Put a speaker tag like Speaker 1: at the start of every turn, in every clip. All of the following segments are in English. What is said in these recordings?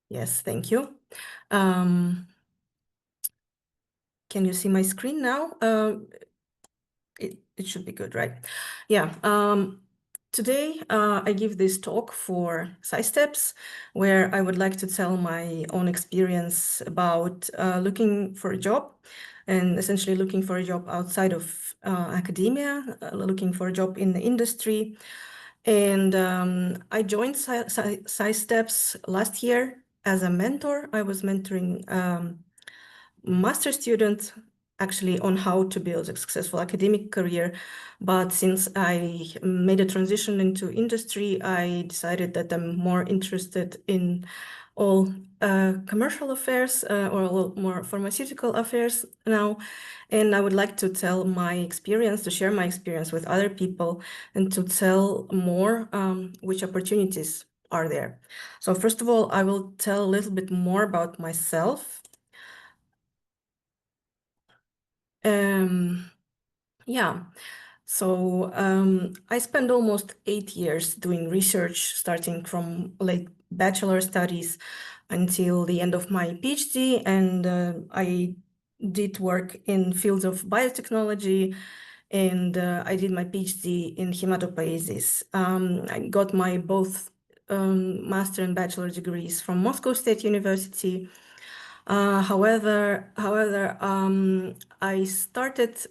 Speaker 1: Yes, thank you. Can you see my screen now? It should be good, right? Yeah. Today, I give this talk for SciSteps, where I would like to tell my own experience about looking for a job and essentially looking for a job outside of academia, looking for a job in the industry. And I joined SciSteps last year as a mentor. I was mentoring master student actually on how to build a successful academic career. But since I made a transition into industry, I decided that I'm more interested in all commercial affairs or all more pharmaceutical affairs now. And I would like to tell my experience, to share my experience with other people and to tell more which opportunities are there. So first of all, I will tell a little bit more about myself. Yeah, so I spent almost 8 years doing research, starting from late bachelor studies until the end of my PhD, and I did work in fields of biotechnology, and I did my PhD in hematopoiesis. I got my both master and bachelor degrees from Moscow State University. However, I started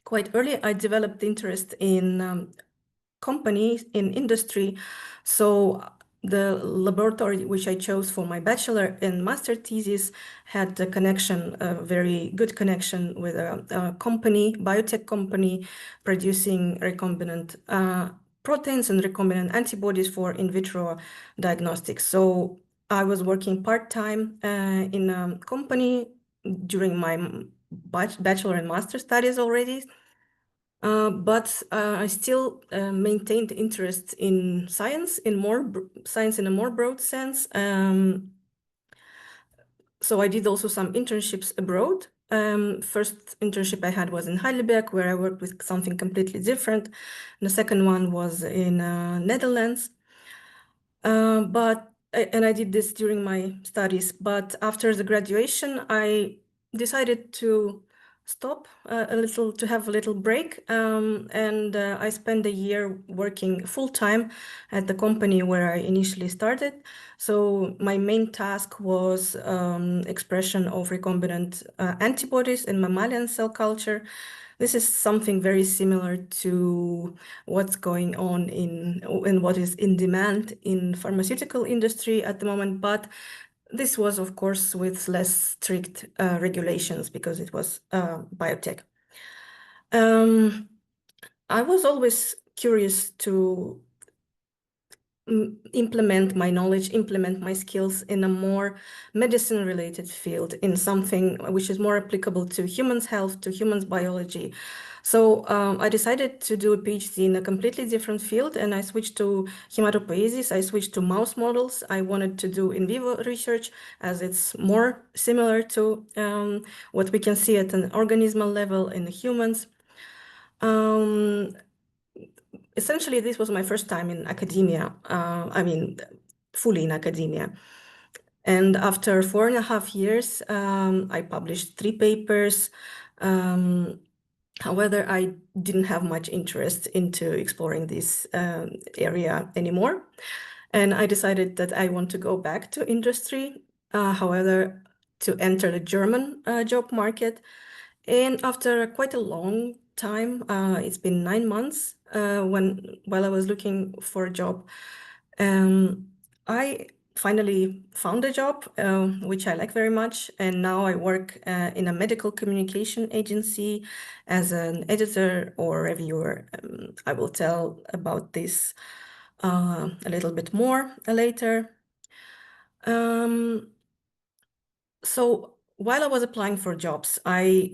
Speaker 1: quite early. I developed interest in companies, in industry. So the laboratory which I chose for my bachelor and master thesis had a connection, a very good connection with a company, biotech company, producing recombinant proteins and recombinant antibodies for in vitro diagnostics. So I was working part-time in a company during my bachelor and master studies already. But I still maintained interest in science, science in a more broad sense. So I did also some internships abroad. First internship I had was in Heidelberg, where I worked with something completely different. And the second one was in Netherlands. And I did this during my studies. But after the graduation, I decided to stop a little, to have a little break. And I spent a year working full-time at the company where I initially started. So my main task was expression of recombinant antibodies in mammalian cell culture. This is something very similar to what's going on in what is in demand in pharmaceutical industry at the moment, but this was, of course, with less strict regulations because it was biotech. I was always curious to implement my knowledge, implement my skills in a more medicine-related field, in something which is more applicable to humans' health, to humans' biology. So I decided to do a PhD in a completely different field, and I switched to hematopoiesis. I switched to mouse models. I wanted to do in vivo research, as it's more similar to what we can see at an organismal level in humans. Essentially, this was my first time in academia. I mean, fully in academia. And after 4.5 years, I published 3 papers. However, I didn't have much interest into exploring this area anymore. And I decided that I want to go back to industry, however, to enter the German job market. And after quite a long time, it's been 9 months while I was looking for a job, I finally found a job which I like very much, and now I work in a medical communication agency as an editor or reviewer. I will tell about this a little bit more later. So while I was applying for jobs, I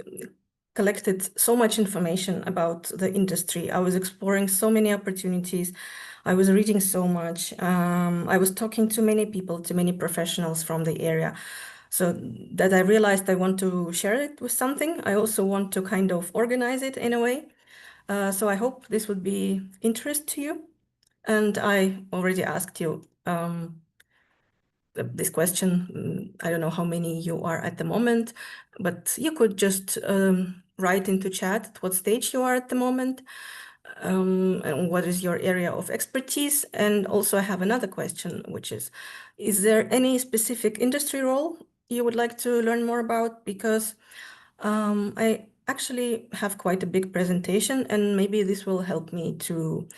Speaker 1: collected so much information about the industry. I was exploring so many opportunities. I was reading so much. I was talking to many people, to many professionals from the area. So that I realized I want to share it with something. I also want to kind of organize it in a way. So I hope this would be interest to you. And I already asked you this question. I don't know how many you are at the moment, but you could just write into chat at what stage you are at the moment, and what is your area of expertise. And also I have another question, which is there any specific industry role you would like to learn more about? Because I actually have quite a big presentation, and maybe this will help me to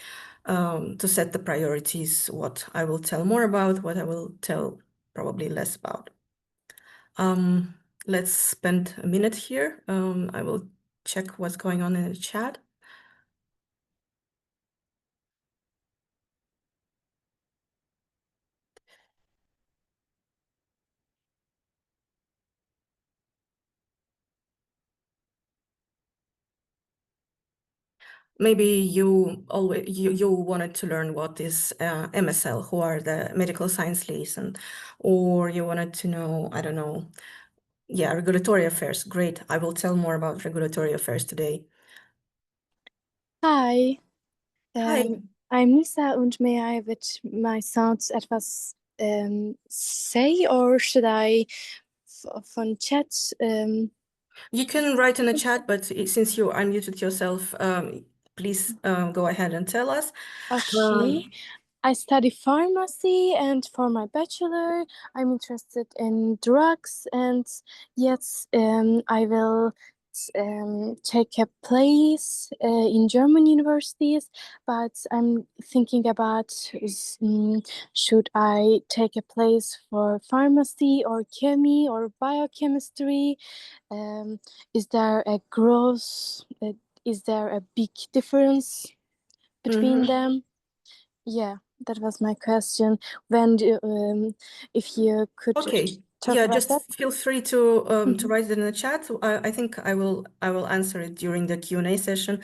Speaker 1: set the priorities, what I will tell more about, what I will tell probably less about. Let's spend a minute here. I will check what's going on in the chat. Maybe you wanted to learn what is MSL, who are the medical science liaison, or you wanted to know, I don't know, yeah, regulatory affairs. Great. I will tell more about regulatory affairs today.
Speaker 2: Hi.
Speaker 1: Hi.
Speaker 2: I'm Nisa, and may I with my sounds etwas say, or should I von chat?
Speaker 1: You can write in the chat, but since you unmuted yourself, please go ahead and tell us.
Speaker 2: Okay. I study pharmacy, and for my bachelor, I'm interested in drugs, and yes, I will take a place in German universities, but I'm thinking about should I take a place for pharmacy or chemistry or biochemistry? Is there a is there a big difference between them? Yeah, that was my question. If you could
Speaker 1: Okay.
Speaker 2: talk
Speaker 1: Yeah,
Speaker 2: about
Speaker 1: just
Speaker 2: that.
Speaker 1: feel free to write it in the chat. I think I will answer it during the Q&A session.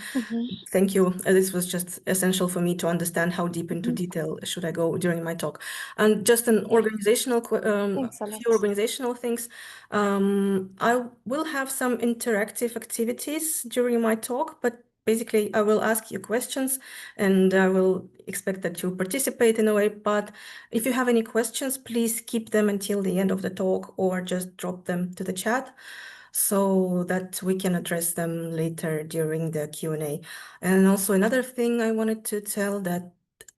Speaker 1: Thank you. This was just essential for me to understand how deep into detail should I go during my talk. And just an organizational, few organizational things. I will have some interactive activities during my talk, but basically I will ask you questions and I will expect that you participate in a way. But if you have any questions, please keep them until the end of the talk or just drop them to the chat so that we can address them later during the Q&A. And also another thing I wanted to tell that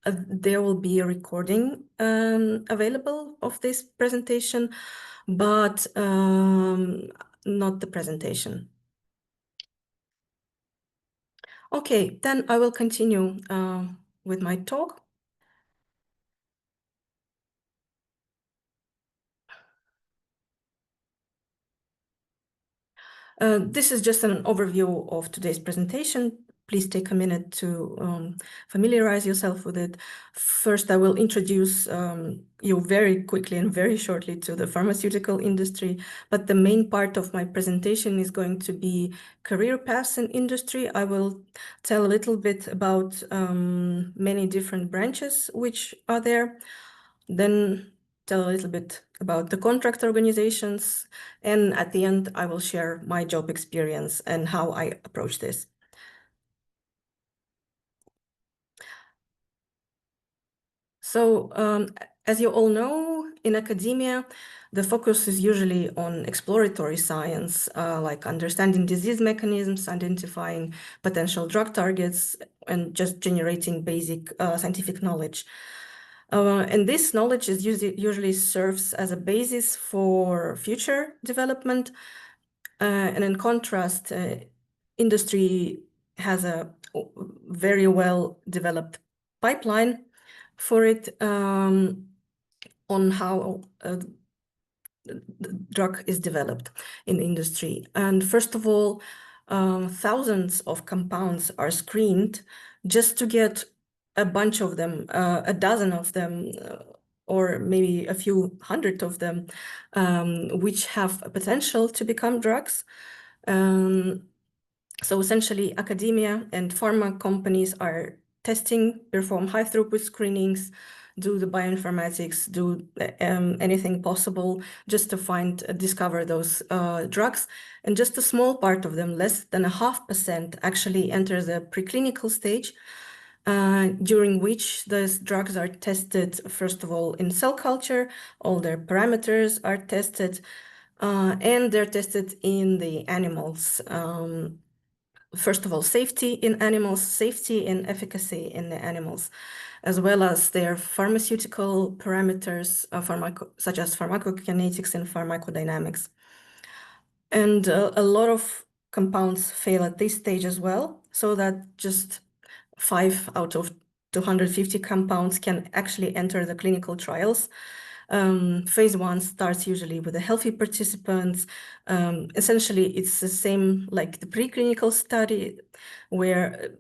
Speaker 1: there will be a recording available of this presentation, but not the presentation. Okay, then I will continue with my talk. This is just an overview of today's presentation. Please take a minute to familiarize yourself with it. First, I will introduce you very quickly and very shortly to the pharmaceutical industry, but the main part of my presentation is going to be career paths in industry. I will tell a little bit about many different branches which are there. Then tell a little bit about the contract organizations, and at the end, I will share my job experience and how I approach this. So, as you all know, in academia, the focus is usually on exploratory science, like understanding disease mechanisms, identifying potential drug targets, and just generating basic scientific knowledge. And this knowledge is usually serves as a basis for future development. And in contrast, industry has a very well developed pipeline for it on how the drug is developed in industry. And first of all, thousands of compounds are screened just to get a bunch of them, a dozen of them, or maybe a few hundred of them, which have a potential to become drugs. So essentially, academia and pharma companies are testing, perform high throughput screenings, do the bioinformatics, do anything possible just to find, discover those drugs. And just a small part of them, less than 0.5%, actually enter the preclinical stage. during which those drugs are tested, first of all, in cell culture. All their parameters are tested, and they're tested in the animals. First of all, safety in animals, safety and efficacy in the animals, as well as their pharmaceutical parameters, such as pharmacokinetics and pharmacodynamics. And a lot of compounds fail at this stage as well, so that just 5 out of 250 compounds can actually enter the clinical trials. Phase 1 starts usually with the healthy participants. Essentially, it's the same like the preclinical study, where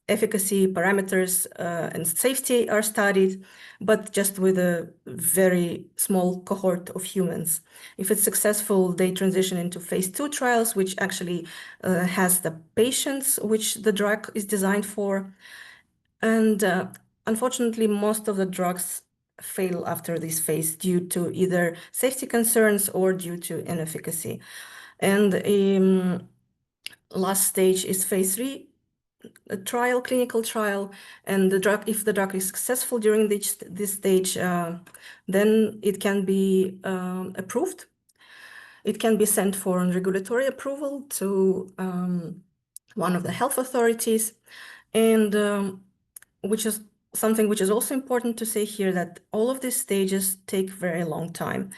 Speaker 1: efficacy parameters and safety are studied, but just with a very small cohort of humans. If it's successful, they transition into phase 2 trials, which actually has the patients which the drug is designed for. And unfortunately, most of the drugs fail after this phase due to either safety concerns or due to inefficacy. And last stage is phase 3 trial, clinical trial, and if the drug is successful during this stage, then it can be approved. It can be sent for regulatory approval to one of the health authorities, and which is something which is also important to say here, that all of these stages take very long time.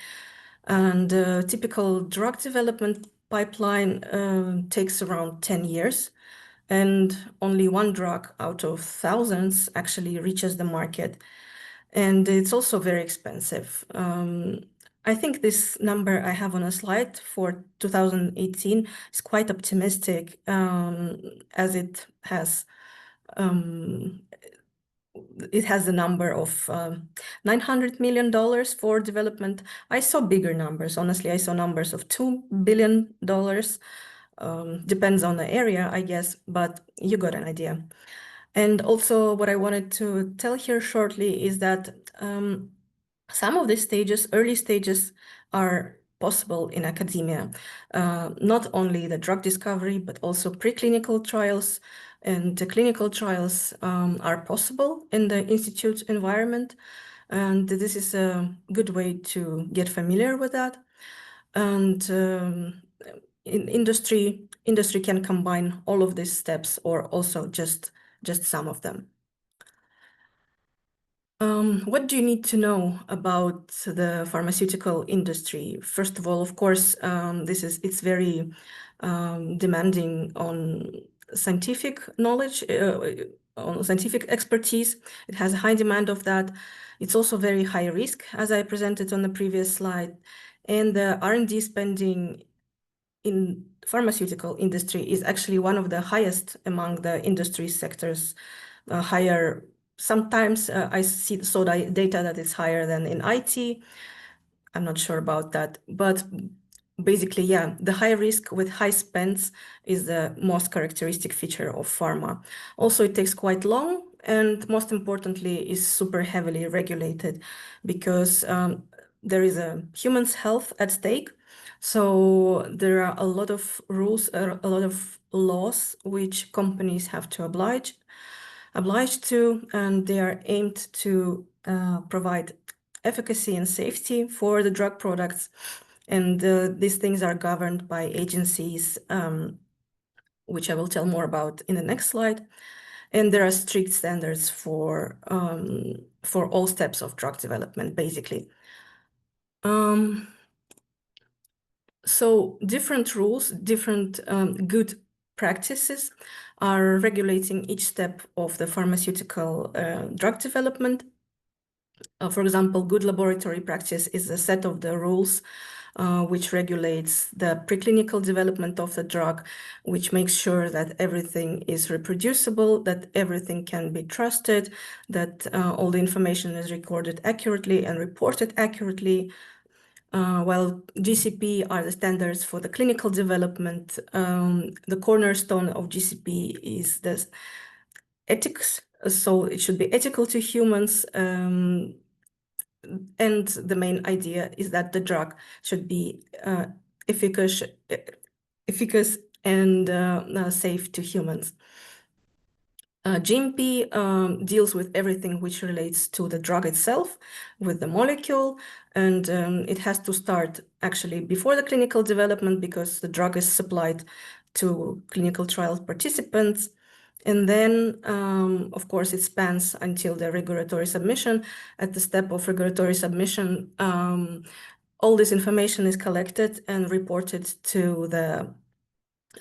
Speaker 1: And typical drug development pipeline takes around 10 years, and only one drug out of thousands actually reaches the market. And it's also very expensive. I think this number I have on a slide for 2018 is quite optimistic, as it has the number of $900 million for development. I saw bigger numbers. Honestly, I saw numbers of $2 billion. Depends on the area, I guess, but you got an idea. And also what I wanted to tell here shortly is that some of these stages, early stages, are possible in academia. Not only the drug discovery, but also preclinical trials and the clinical trials are possible in the institute environment. And this is a good way to get familiar with that. And in industry can combine all of these steps, or also just some of them. What do you need to know about the pharmaceutical industry? First of all, of course, it's very demanding on scientific knowledge, on scientific expertise. It has a high demand of that. It's also very high risk, as I presented on the previous slide. And the R&D spending in pharmaceutical industry is actually one of the highest among the industry sectors, higher. Sometimes I saw data that it's higher than in IT. I'm not sure about that, but basically, yeah, the high risk with high spends is the most characteristic feature of pharma. Also, it takes quite long, and most importantly, is super heavily regulated, because there is a human's health at stake. So there are a lot of rules, a lot of laws which companies have to obliged to, and they are aimed to provide efficacy and safety for the drug products. And these things are governed by agencies, which I will tell more about in the next slide. And there are strict standards for all steps of drug development, basically. So different rules, different good practices are regulating each step of the pharmaceutical drug development. For example, good laboratory practice is a set of the rules which regulates the preclinical development of the drug, which makes sure that everything is reproducible, that everything can be trusted, that all the information is recorded accurately and reported accurately. While GCP are the standards for the clinical development, the cornerstone of GCP is the ethics. So it should be ethical to humans. And the main idea is that the drug should be efficacious and safe to humans. GMP deals with everything which relates to the drug itself, with the molecule, and it has to start actually before the clinical development because the drug is supplied to clinical trial participants. And then, of course, it spans until the regulatory submission. At the step of regulatory submission, all this information is collected and reported to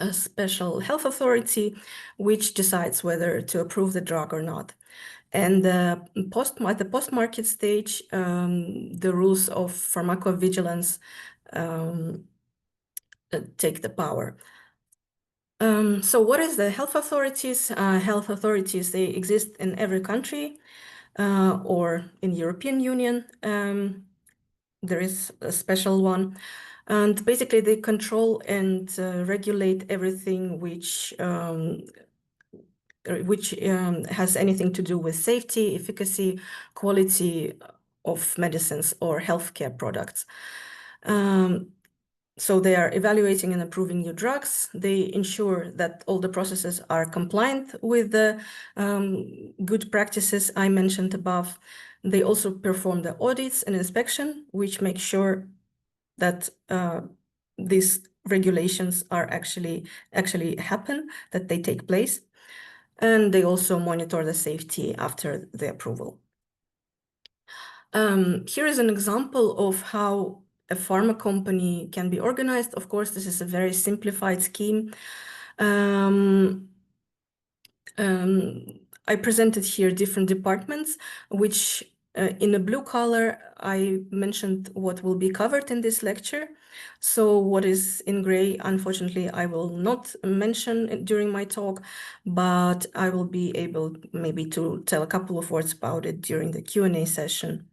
Speaker 1: a special health authority, which decides whether to approve the drug or not. And at the post-market stage, the rules of pharmacovigilance take the power. So what is the health authorities? Health authorities, they exist in every country or in European Union. There is a special one. And basically they control and regulate everything which has anything to do with safety, efficacy, quality of medicines or healthcare products. So they are evaluating and approving new drugs. They ensure that all the processes are compliant with the good practices I mentioned above. They also perform the audits and inspection, which make sure that these regulations are actually happen, that they take place. And they also monitor the safety after the approval. Here is an example of how a pharma company can be organized. Of course, this is a very simplified scheme. I presented here different departments, which in a blue color, I mentioned what will be covered in this lecture. So what is in gray, unfortunately, I will not mention during my talk, but I will be able maybe to tell a couple of words about it during the Q&A session.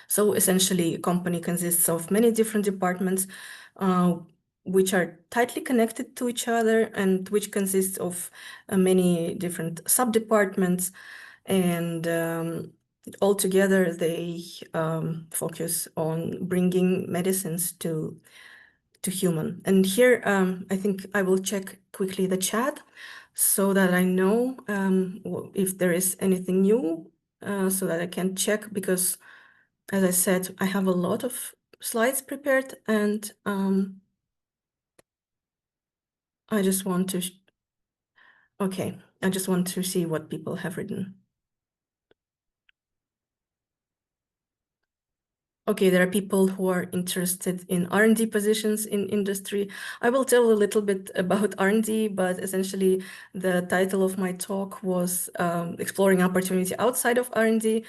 Speaker 1: So essentially, a company consists of many different departments, which are tightly connected to each other and which consists of many different sub-departments. And altogether, they focus on bringing medicines to human. And here, I think I will check quickly the chat so that I know if there is anything new, so that I can check, because as I said, I have a lot of slides prepared, and I just want to, okay, I just want to see what people have written. Okay, there are people who are interested in R&D positions in industry. I will tell a little bit about R&D, but essentially the title of my talk was exploring opportunity outside of R&D.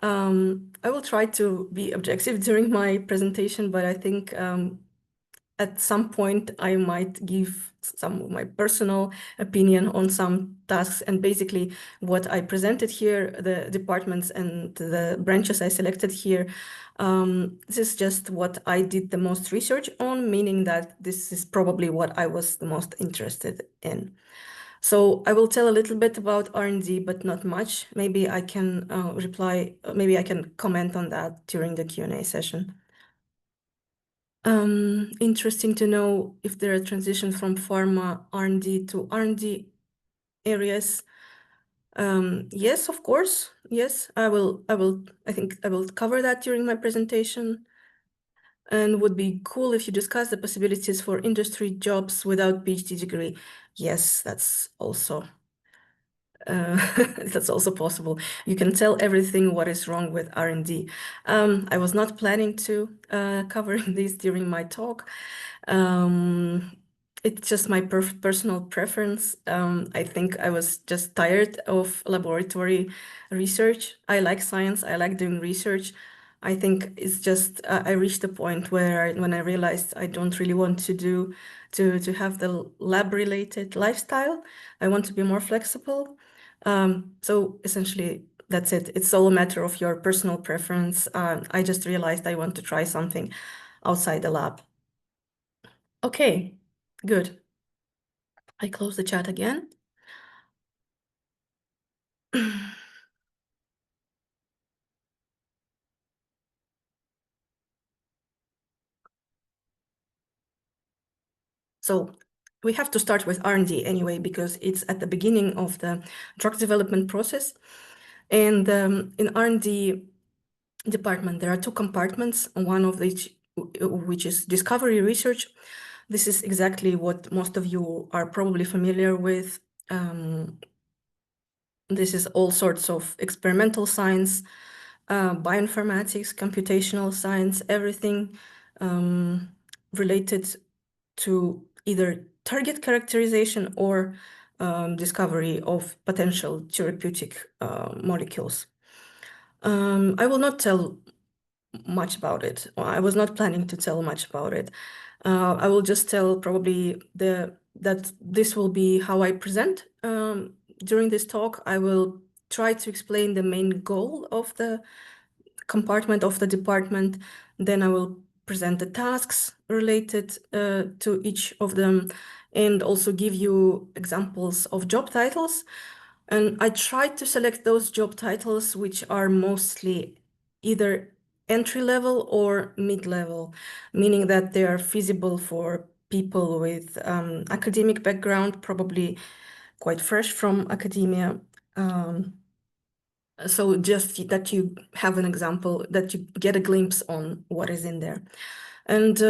Speaker 1: I will try to be objective during my presentation, but I think at some point I might give some of my personal opinion on some tasks, and basically what I presented here, the departments and the branches I selected here, this is just what I did the most research on, meaning that this is probably what I was the most interested in. So I will tell a little bit about R&D, but not much. Maybe I can maybe I can comment on that during the Q&A session. Interesting to know if there are transitions from pharma R&D to R&D areas. Yes, of course. Yes, I think I will cover that during my presentation. And would be cool if you discuss the possibilities for industry jobs without PhD degree. Yes, that's also that's also possible. You can tell everything what is wrong with R&D. I was not planning to cover this during my talk. It's just my personal preference. I think I was just tired of laboratory research. I like science. I like doing research. I think it's just I reached a point where when I realized I don't really want to have the lab-related lifestyle. I want to be more flexible. So essentially, that's it. It's all a matter of your personal preference. I just realized I want to try something outside the lab. Okay, good. I close the chat again. So we have to start with R&D anyway, because it's at the beginning of the drug development process. And in R&D department, there are two compartments, one of which is discovery research. This is exactly what most of you are probably familiar with. This is all sorts of experimental science, bioinformatics, computational science, everything related to either target characterization or discovery of potential therapeutic molecules. I will not tell much about it. I was not planning to tell much about it. I will just tell probably that this will be how I present during this talk. I will try to explain the main goal of the compartment of the department. Then I will present the tasks related to each of them and also give you examples of job titles. And I tried to select those job titles which are mostly either entry level or mid-level, meaning that they are feasible for people with academic background, probably quite fresh from academia. So just that you have an example, that you get a glimpse on what is in there. And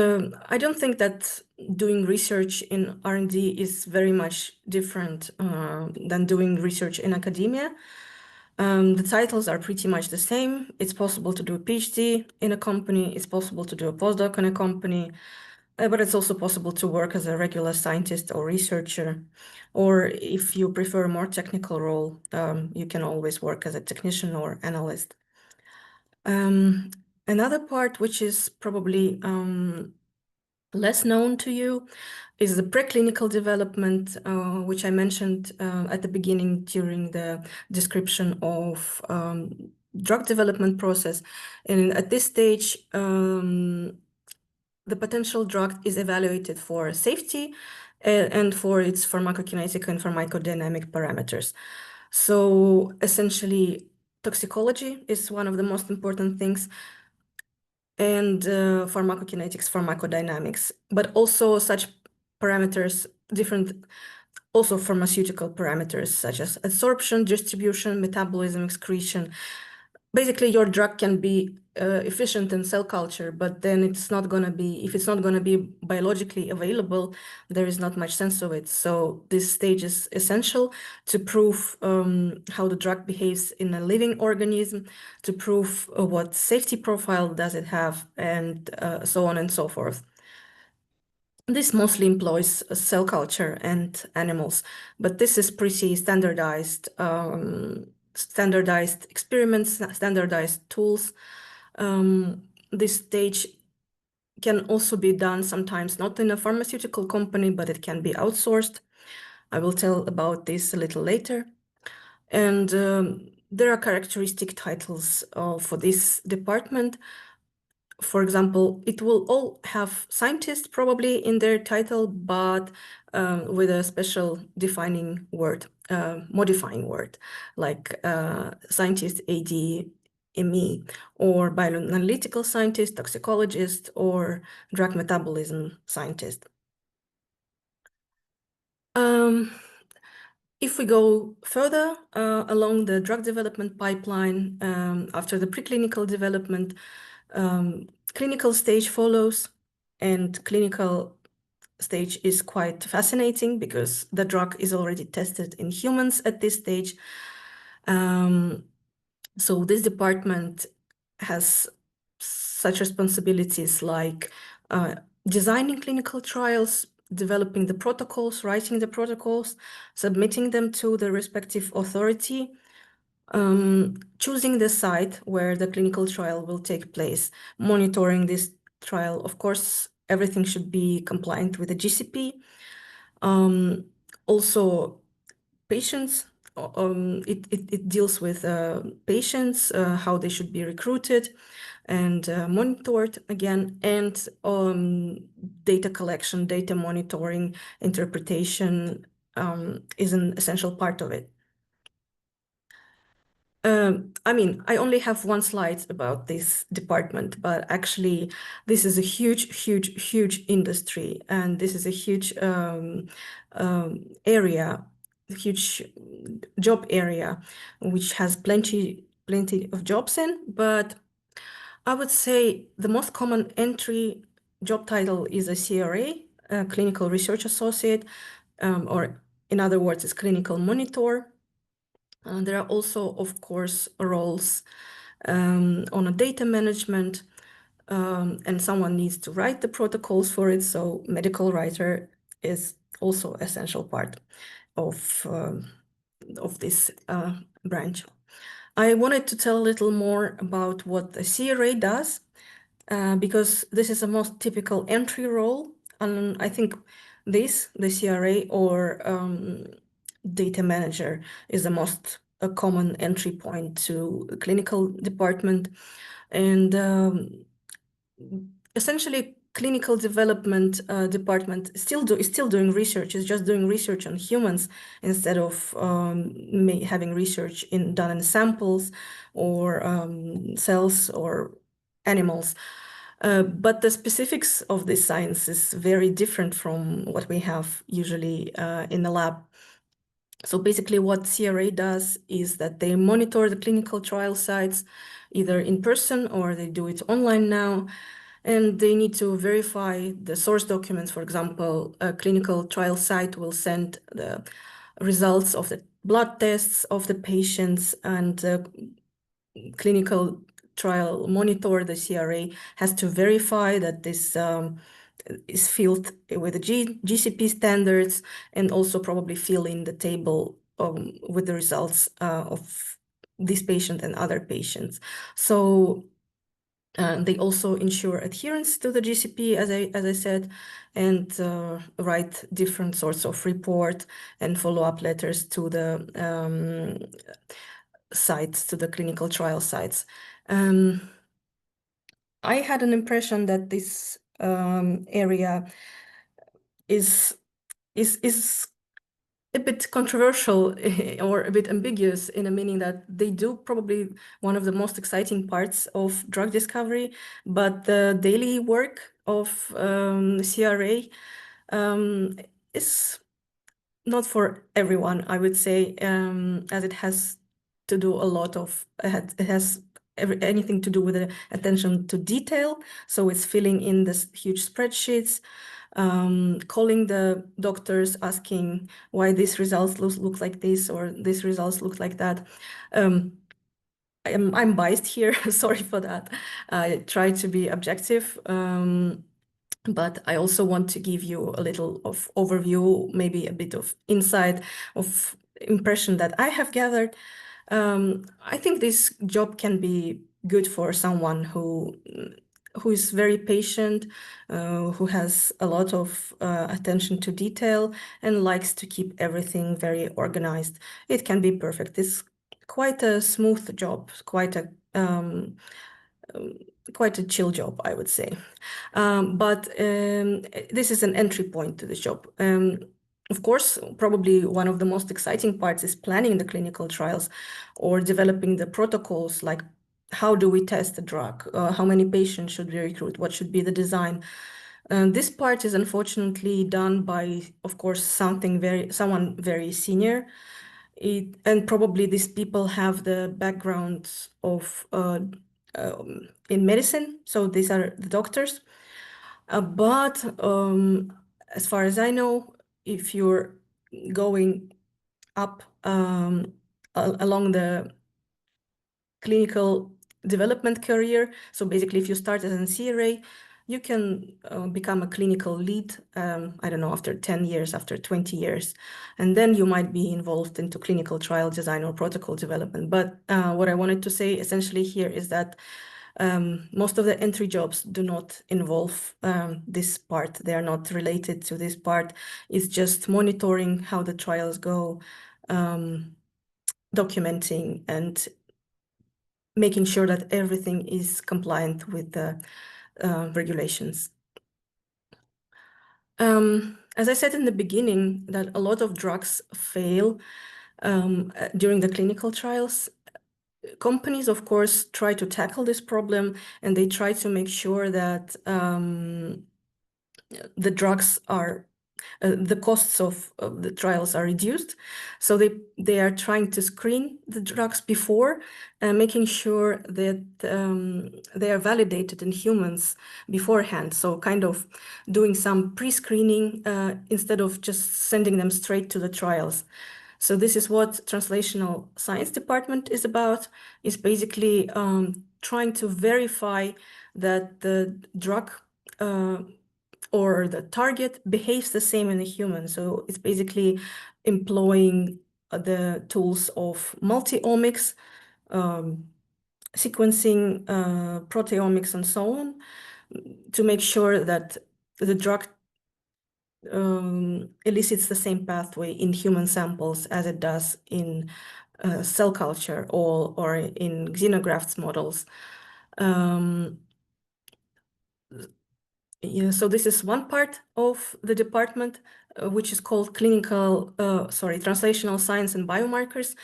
Speaker 1: I don't think that doing research in R&D is very much different than doing research in academia. The titles are pretty much the same. It's possible to do a PhD in a company. It's possible to do a postdoc in a company. But it's also possible to work as a regular scientist or researcher. Or if you prefer a more technical role, you can always work as a technician or analyst. Another part, which is probably less known to you, is the preclinical development, which I mentioned at the beginning during the description of drug development process. And at this stage, the potential drug is evaluated for safety and for its pharmacokinetic and pharmacodynamic parameters. So essentially, toxicology is one of the most important things, and pharmacokinetics, pharmacodynamics, but also such parameters, different also pharmaceutical parameters such as absorption, distribution, metabolism, excretion. Basically, your drug can be efficient in cell culture, but then it's not going to be, if it's not going to be biologically available, there is not much sense of it. So this stage is essential to prove how the drug behaves in a living organism, to prove what safety profile does it have, and so on and so forth. This mostly employs cell culture and animals, but this is pretty standardized, standardized experiments, standardized tools. This stage can also be done sometimes not in a pharmaceutical company, but it can be outsourced. I will tell about this a little later. And there are characteristic titles for this department. For example, it will all have scientist probably in their title, but with a special defining word, modifying word, like scientist, AD, ME, or bioanalytical scientist, toxicologist, or drug metabolism scientist. If we go further along the drug development pipeline, after the preclinical development, clinical stage follows, and clinical stage is quite fascinating because the drug is already tested in humans at this stage. So this department has such responsibilities like designing clinical trials, developing the protocols, writing the protocols, submitting them to the respective authority, choosing the site where the clinical trial will take place, monitoring this trial. Of course, everything should be compliant with the GCP. Also, patients, it deals with patients, how they should be recruited and monitored again, and data collection, data monitoring, interpretation is an essential part of it. I mean, I only have one slide about this department, but actually, this is a huge industry, and this is a huge area, huge job area, which has plenty of jobs in. But I would say the most common entry job title is a CRA, a clinical research associate, or in other words, is clinical monitor. There are also, of course, roles on a data management, and someone needs to write the protocols for it. So medical writer is also essential part of this branch. I wanted to tell a little more about what the CRA does, because this is a most typical entry role. And I think the CRA or data manager is the most common entry point to the clinical department. And essentially, clinical development department is still doing research. It's just doing research on humans instead of having research done in samples or cells or animals. But the specifics of this science is very different from what we have usually in the lab. So basically what CRA does is that they monitor the clinical trial sites, either in person or they do it online now. And they need to verify the source documents. For example, a clinical trial site will send the results of the blood tests of the patients, and the clinical trial monitor, the CRA, has to verify that this is filled with the GCP standards, and also probably fill in the table with the results of this patient and other patients. So they also ensure adherence to the GCP, as I said, and write different sorts of report and follow-up letters to the sites, to the clinical trial sites. I had an impression that this area is a bit controversial or a bit ambiguous, in a meaning that they do probably one of the most exciting parts of drug discovery, but the daily work of CRA is not for everyone, I would say, as it has to do a lot of, it has anything to do with the attention to detail. So it's filling in this huge spreadsheets, calling the doctors, asking why these results look like this or these results look like that. I'm biased here, sorry for that. I try to be objective, but I also want to give you a little of overview, maybe a bit of insight of impression that I have gathered. I think this job can be good for someone who is very patient, who has a lot of attention to detail and likes to keep everything very organized. It can be perfect. It's quite a smooth job, quite a chill job, I would say. But this is an entry point to this job. Of course, probably one of the most exciting parts is planning the clinical trials or developing the protocols, like how do we test the drug? How many patients should we recruit? What should be the design? This part is unfortunately done by, of course, someone very senior. And probably these people have the background of in medicine, so these are the doctors. But as far as I know, if you're going up along the clinical development career, so basically if you start as an CRA, you can become a clinical lead, I don't know, after 10 years, after 20 years, and then you might be involved into clinical trial design or protocol development. But what I wanted to say essentially here is that most of the entry jobs do not involve this part. They are not related to this part. It's just monitoring how the trials go, documenting and making sure that everything is compliant with the regulations. As I said in the beginning, that a lot of drugs fail during the clinical trials. companies, of course, try to tackle this problem, and they try to make sure that the drugs are the costs of the trials are reduced. So they are trying to screen the drugs before, making sure that they are validated in humans beforehand. So kind of doing some pre-screening instead of just sending them straight to the trials. So this is what translational science department is about, is basically trying to verify that the drug or the target behaves the same in a human. So it's basically employing the tools of multi-omics, sequencing, proteomics, and so on, to make sure that the drug elicits the same pathway in human samples as it does in cell culture or in xenografts models. Yeah, so this is one part of the department, which is called translational science and biomarkers.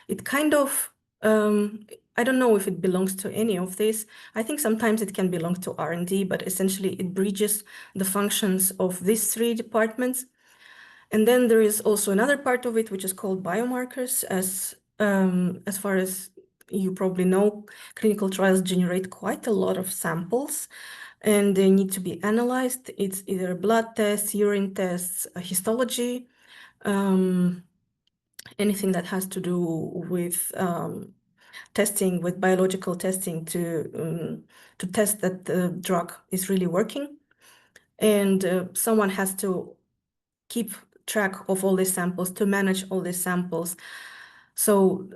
Speaker 1: It kind of, I don't know if it belongs to any of this. I think sometimes it can belong to R&D, but essentially it bridges the functions of these three departments. And then there is also another part of it, which is called biomarkers. As far as you probably know, clinical trials generate quite a lot of samples, and they need to be analyzed. It's either blood tests, urine tests, histology, anything that has to do with testing, with biological testing to test that the drug is really working. And someone has to keep track of all these samples, to manage all these samples. So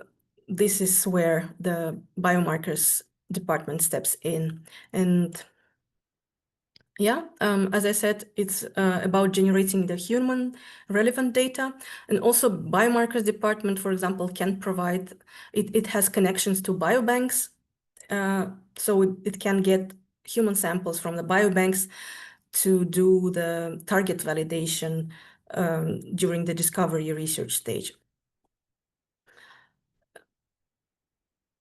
Speaker 1: this is where the biomarkers department steps in. And yeah, as I said, it's about generating the human relevant data. And also biomarkers department, for example, can provide, it has connections to biobanks. So it can get human samples from the biobanks to do the target validation during the discovery research stage.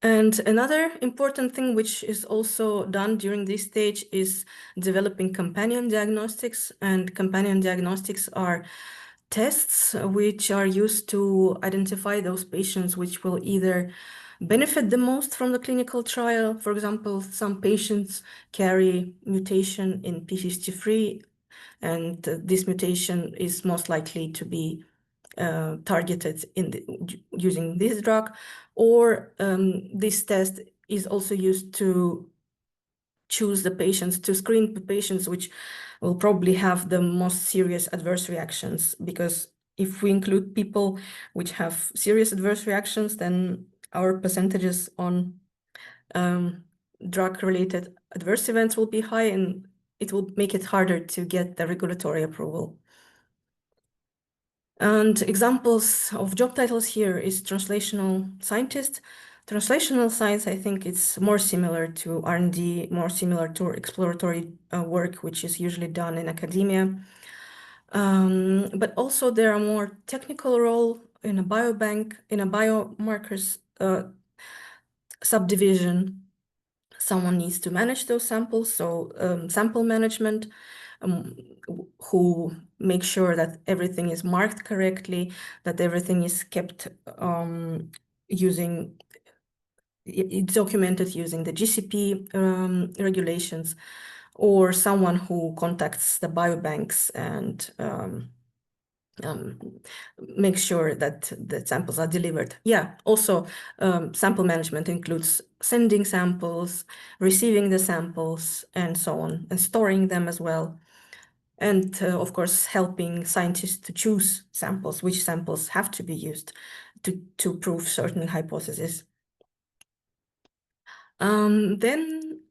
Speaker 1: And another important thing which is also done during this stage is developing companion diagnostics. And companion diagnostics are tests which are used to identify those patients which will either benefit the most from the clinical trial. For example, some patients carry mutation in p53, and this mutation is most likely to be targeted using this drug, or this test is also used to choose the patients, to screen the patients which will probably have the most serious adverse reactions. Because if we include people which have serious adverse reactions, then our percentages on drug-related adverse events will be high, and it will make it harder to get the regulatory approval. And examples of job titles here is translational scientist. Translational science, I think it's more similar to R&D, more similar to exploratory work, which is usually done in academia. But also there are more technical role in a biobank, in a biomarkers subdivision. Someone needs to manage those samples, so sample management, who make sure that everything is marked correctly, that everything is kept it's documented using the GCP regulations, or someone who contacts the biobanks and make sure that the samples are delivered. Yeah, also sample management includes sending samples, receiving the samples, and so on, and storing them as well. And of course, helping scientists to choose samples, which samples have to be used to prove certain hypotheses. Then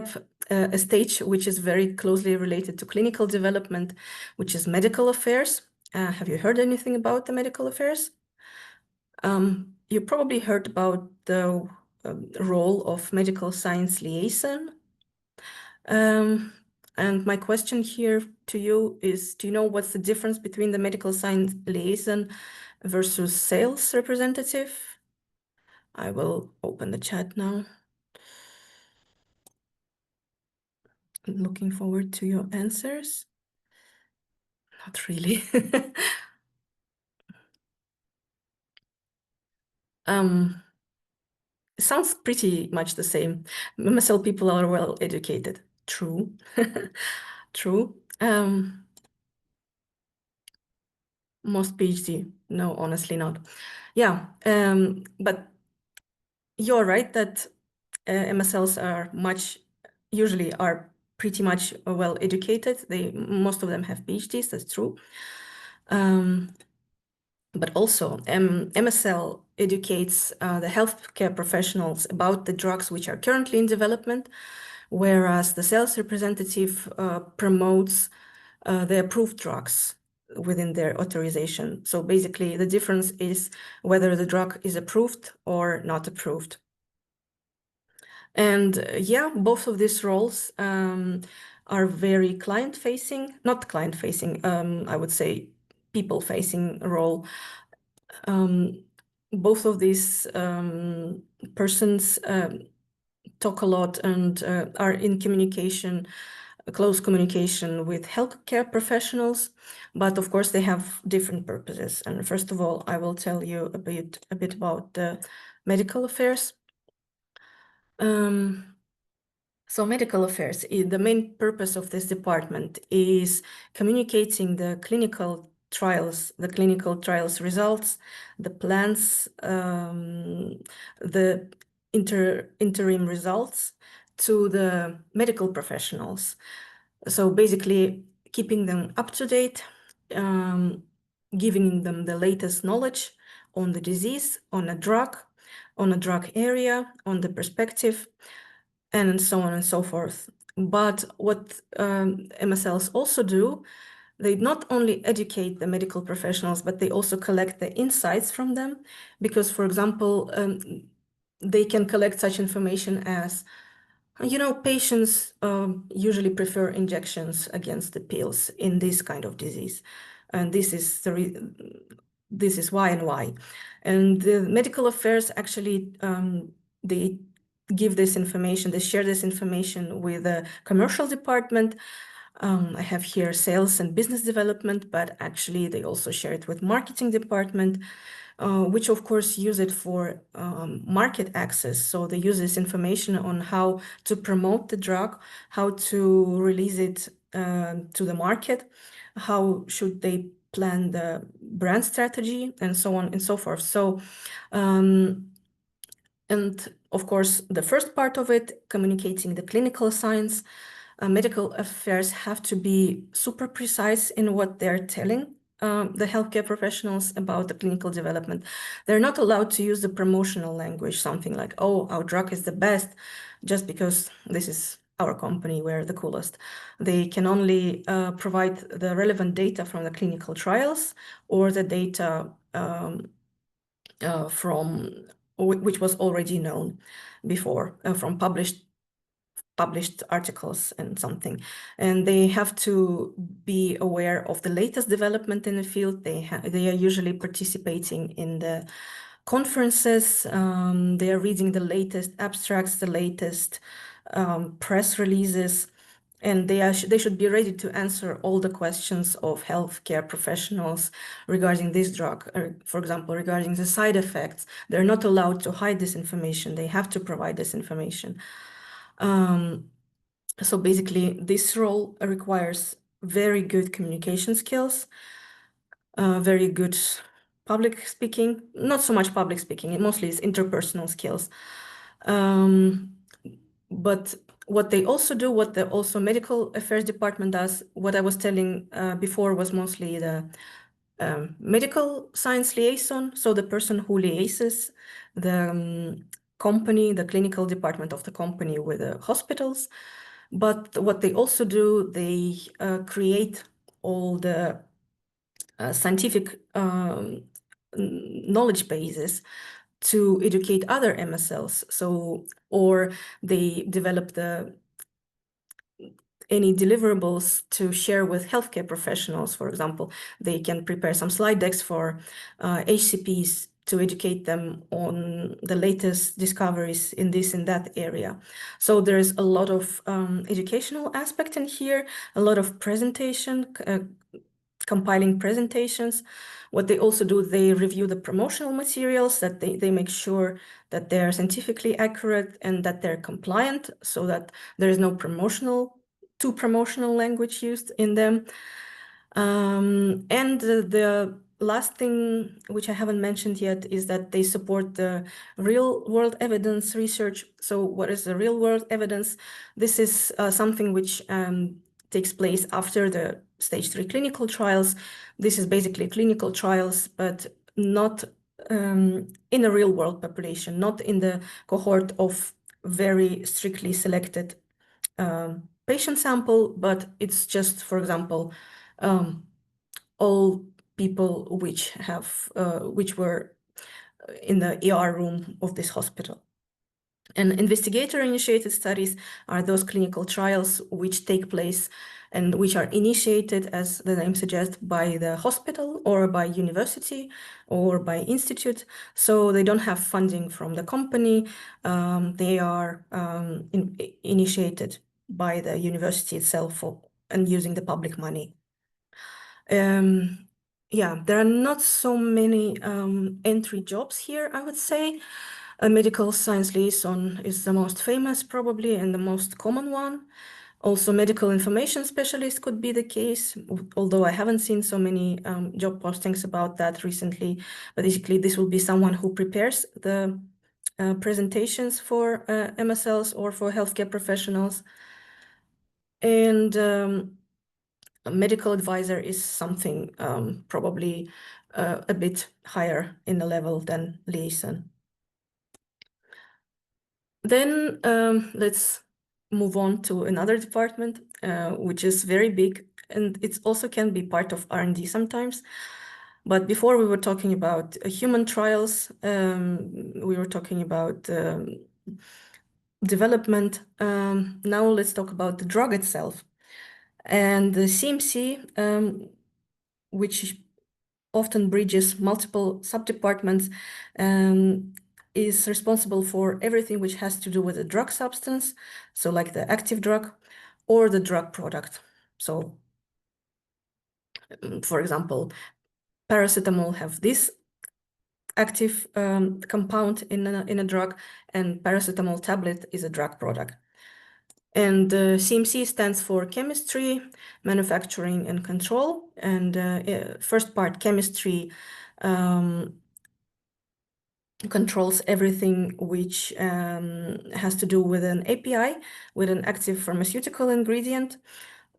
Speaker 1: a stage which is very closely related to clinical development, which is medical affairs. Have you heard anything about the medical affairs? You probably heard about the role of medical science liaison. And my question here to you is, do you know what's the difference between the medical science liaison versus sales representative. I will open the chat now. Looking forward to your answers. Not really. Sounds pretty much the same. MSL people are well educated. True. True. Most PhD. No, honestly not. Yeah, but you're right that MSLs are usually are pretty much well educated. Most of them have PhDs, that's true. But also MSL educates the healthcare professionals about the drugs which are currently in development, whereas the sales representative promotes the approved drugs within their authorization. So basically the difference is whether the drug is approved or not approved. And yeah, both of these roles are very client-facing, not client-facing, I would say people-facing role. Both of these persons talk a lot and are in communication, close communication with healthcare professionals, but of course they have different purposes. And first of all, I will tell you a bit about the medical affairs. So medical affairs, the main purpose of this department is communicating the clinical trials results, the plans, the interim results to the medical professionals. So basically keeping them up to date, giving them the latest knowledge on the disease, on a drug area, on the perspective, and so on and so forth. But what MSLs also do, they not only educate the medical professionals, but they also collect the insights from them. Because, for example, they can collect such information as, patients usually prefer injections against the pills in this kind of disease. And this is why and why. And the medical affairs actually, they give this information, they share this information with the commercial department. I have here sales and business development, but actually they also share it with marketing department, which of course use it for market access. So they use this information on how to promote the drug, how to release it to the market, how should they plan the brand strategy, and so on and so forth. So and of course, the first part of it, communicating the clinical science, medical affairs have to be super precise in what they're telling the healthcare professionals about the clinical development. They're not allowed to use the promotional language, something like, oh, our drug is the best, just because this is our company, we're the coolest. They can only provide the relevant data from the clinical trials or the data from which was already known before from published articles and something. And they have to be aware of the latest development in the field. They are usually participating in the conferences. They are reading the latest abstracts, the latest press releases, and they should be ready to answer all the questions of healthcare professionals regarding this drug. For example, regarding the side effects, they're not allowed to hide this information. They have to provide this information. So basically, this role requires very good communication skills, very good public speaking, not so much public speaking, it mostly is interpersonal skills. But what they also do, what the also medical affairs department does, what I was telling before was mostly the medical science liaison, so the person who liaises the company, the clinical department of the company with the hospitals. But what they also do, they create all the scientific knowledge bases to educate other MSLs. So, or they develop the any deliverables to share with healthcare professionals. For example, they can prepare some slide decks for HCPs to educate them on the latest discoveries in this and that area. So there's a lot of educational aspect in here, a lot of presentation, compiling presentations. What they also do, they review the promotional materials, that they make sure that they're scientifically accurate and that they're compliant, so that there is no too promotional language used in them. And the last thing, which I haven't mentioned yet, is that they support the real-world evidence research. So what is the real-world evidence? This is something which takes place after the stage 3 clinical trials. This is basically clinical trials, but not in a real-world population, not in the cohort of very strictly selected patient sample, but it's just, for example, all people which were in the ER room of this hospital. And investigator-initiated studies are those clinical trials which take place and which are initiated, as the name suggests, by the hospital or by university or by institute. So they don't have funding from the company. They are initiated by the university itself and using the public money. Yeah, there are not so many entry jobs here, I would say. A medical science liaison is the most famous probably and the most common one. Also, medical information specialist could be the case, although I haven't seen so many job postings about that recently. But basically, this will be someone who prepares the presentations for MSLs or for healthcare professionals. And a medical advisor is something probably a bit higher in the level than liaison. Then let's move on to another department, which is very big, and it also can be part of R&D sometimes. But before we were talking about human trials, we were talking about development. Now let's talk about the drug itself. And the CMC, which often bridges multiple subdepartments, is responsible for everything which has to do with the drug substance, so like the active drug or the drug product. So, for example, paracetamol have this active compound in a drug, and paracetamol tablet is a drug product. And CMC stands for chemistry, manufacturing, and control. And first part, chemistry, controls everything which has to do with an API, with an active pharmaceutical ingredient.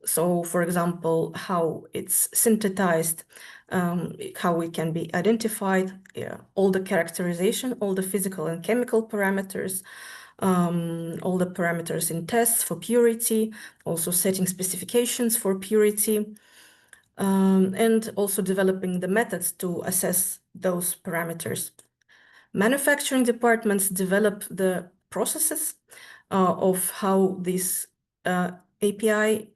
Speaker 1: So, for example, how it's synthesized, how it can be identified, all the characterization, all the physical and chemical parameters, all the parameters in tests for purity, also setting specifications for purity, and also developing the methods to assess those parameters. Manufacturing departments develop the processes of how this API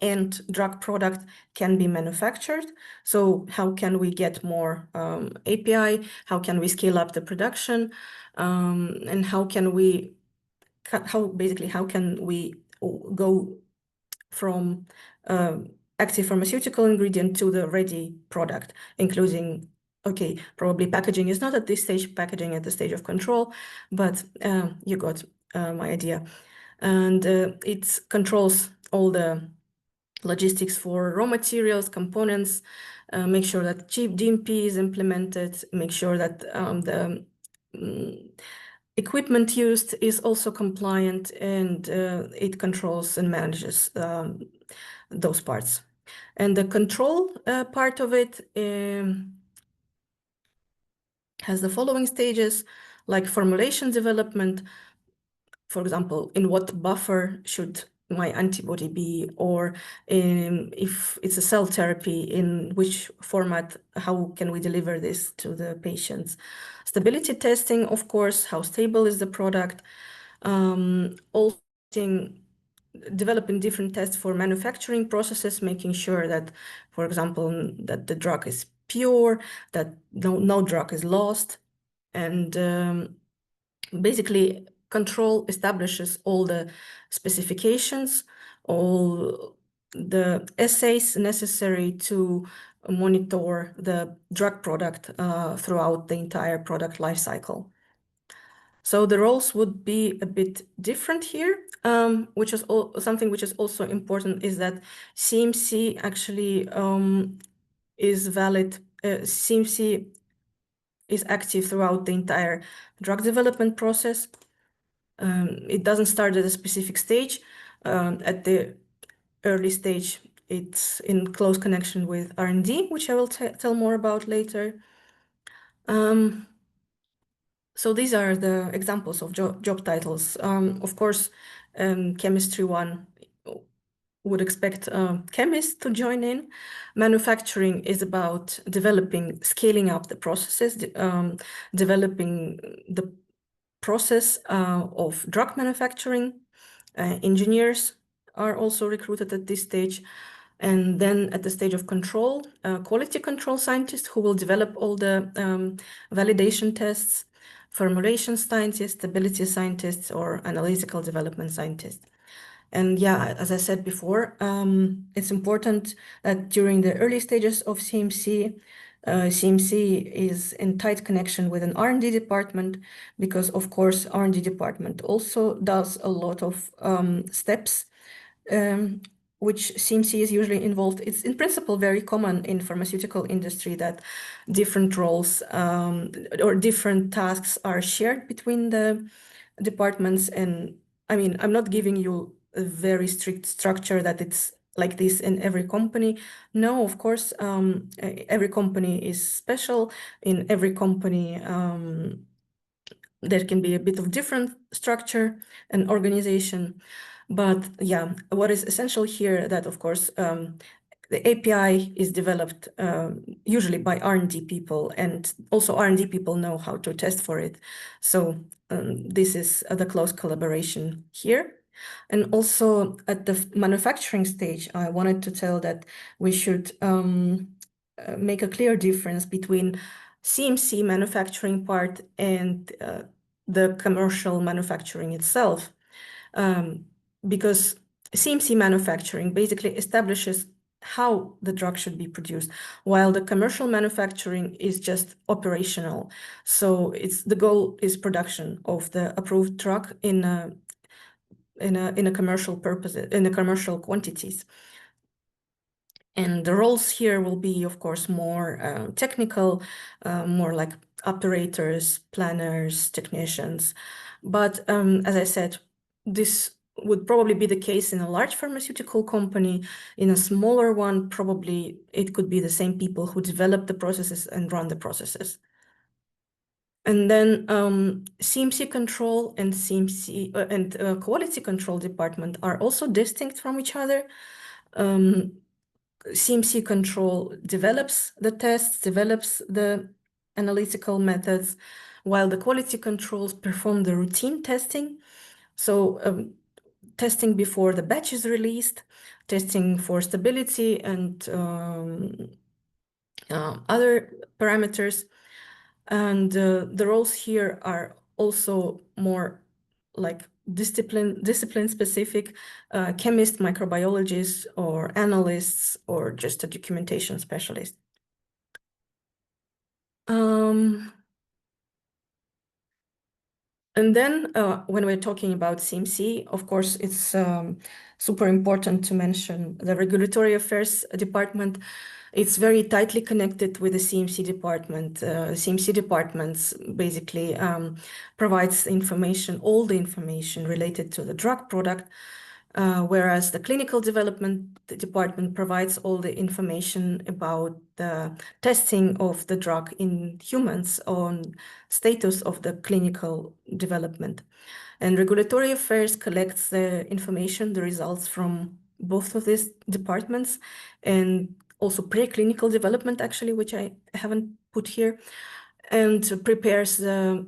Speaker 1: and drug product can be manufactured. So how can we get more API? How can we scale up the production? And how can we go from active pharmaceutical ingredient to the ready product, including, okay, probably packaging is not at this stage, packaging at the stage of control, but you got my idea. And it controls all the logistics for raw materials, components, make sure that cheap GMP is implemented, make sure that the equipment used is also compliant, and it controls and manages those parts. And the control part of it has the following stages, like formulation development. For example, in what buffer should my antibody be, or if it's a cell therapy, in which format, how can we deliver this to the patients? Stability testing, of course, how stable is the product? Also developing different tests for manufacturing processes, making sure that, for example, that the drug is pure, that no drug is lost, and basically control establishes all the specifications, all the assays necessary to monitor the drug product throughout the entire product life cycle. So the roles would be a bit different here, which is something which is also important is that CMC actually is valid. CMC is active throughout the entire drug development process. It doesn't start at a specific stage. At the early stage, it's in close connection with R&D, which I will tell more about later. So these are the examples of job titles. Of course, chemistry one would expect chemists to join in. Manufacturing is about developing, scaling up the processes, developing the process of drug manufacturing. Engineers are also recruited at this stage. And then at the stage of control, quality control scientists who will develop all the validation tests, formulation scientists, stability scientists, or analytical development scientists. And yeah, as I said before, it's important that during the early stages of CMC, CMC is in tight connection with an R&D department because, of course, R&D department also does a lot of steps which CMC is usually involved. It's in principle very common in pharmaceutical industry that different roles or different tasks are shared between the departments. And I mean, I'm not giving you a very strict structure that it's like this in every company. No, of course, every company is special. In every company, there can be a bit of different structure and organization. But yeah, what is essential here that, of course, the API is developed usually by R&D people, and also R&D people know how to test for it. So this is the close collaboration here. And also at the manufacturing stage, I wanted to tell that we should make a clear difference between CMC manufacturing part and the commercial manufacturing itself. Because CMC manufacturing basically establishes how the drug should be produced, while the commercial manufacturing is just operational. So the goal is production of the approved drug in a commercial purpose, in the commercial quantities. And the roles here will be, of course, more technical, more like operators, planners, technicians. But as I said, this would probably be the case in a large pharmaceutical company. In a smaller one, probably it could be the same people who develop the processes and run the processes. And then CMC control and CMC and quality control department are also distinct from each other. CMC control develops the tests, develops the analytical methods, while the quality controls perform the routine testing. So testing before the batch is released, testing for stability and other parameters. And the roles here are also more like discipline specific, chemist, microbiologists, or analysts, or just a documentation specialist. And then when we're talking about CMC, of course, it's super important to mention the regulatory affairs department. It's very tightly connected with the CMC department. CMC departments basically provides information, all the information related to the drug product, whereas the clinical development department provides all the information about the testing of the drug in humans on status of the clinical development. And regulatory affairs collects the information, the results from both of these departments, and also preclinical development, actually, which I haven't put here, and prepares the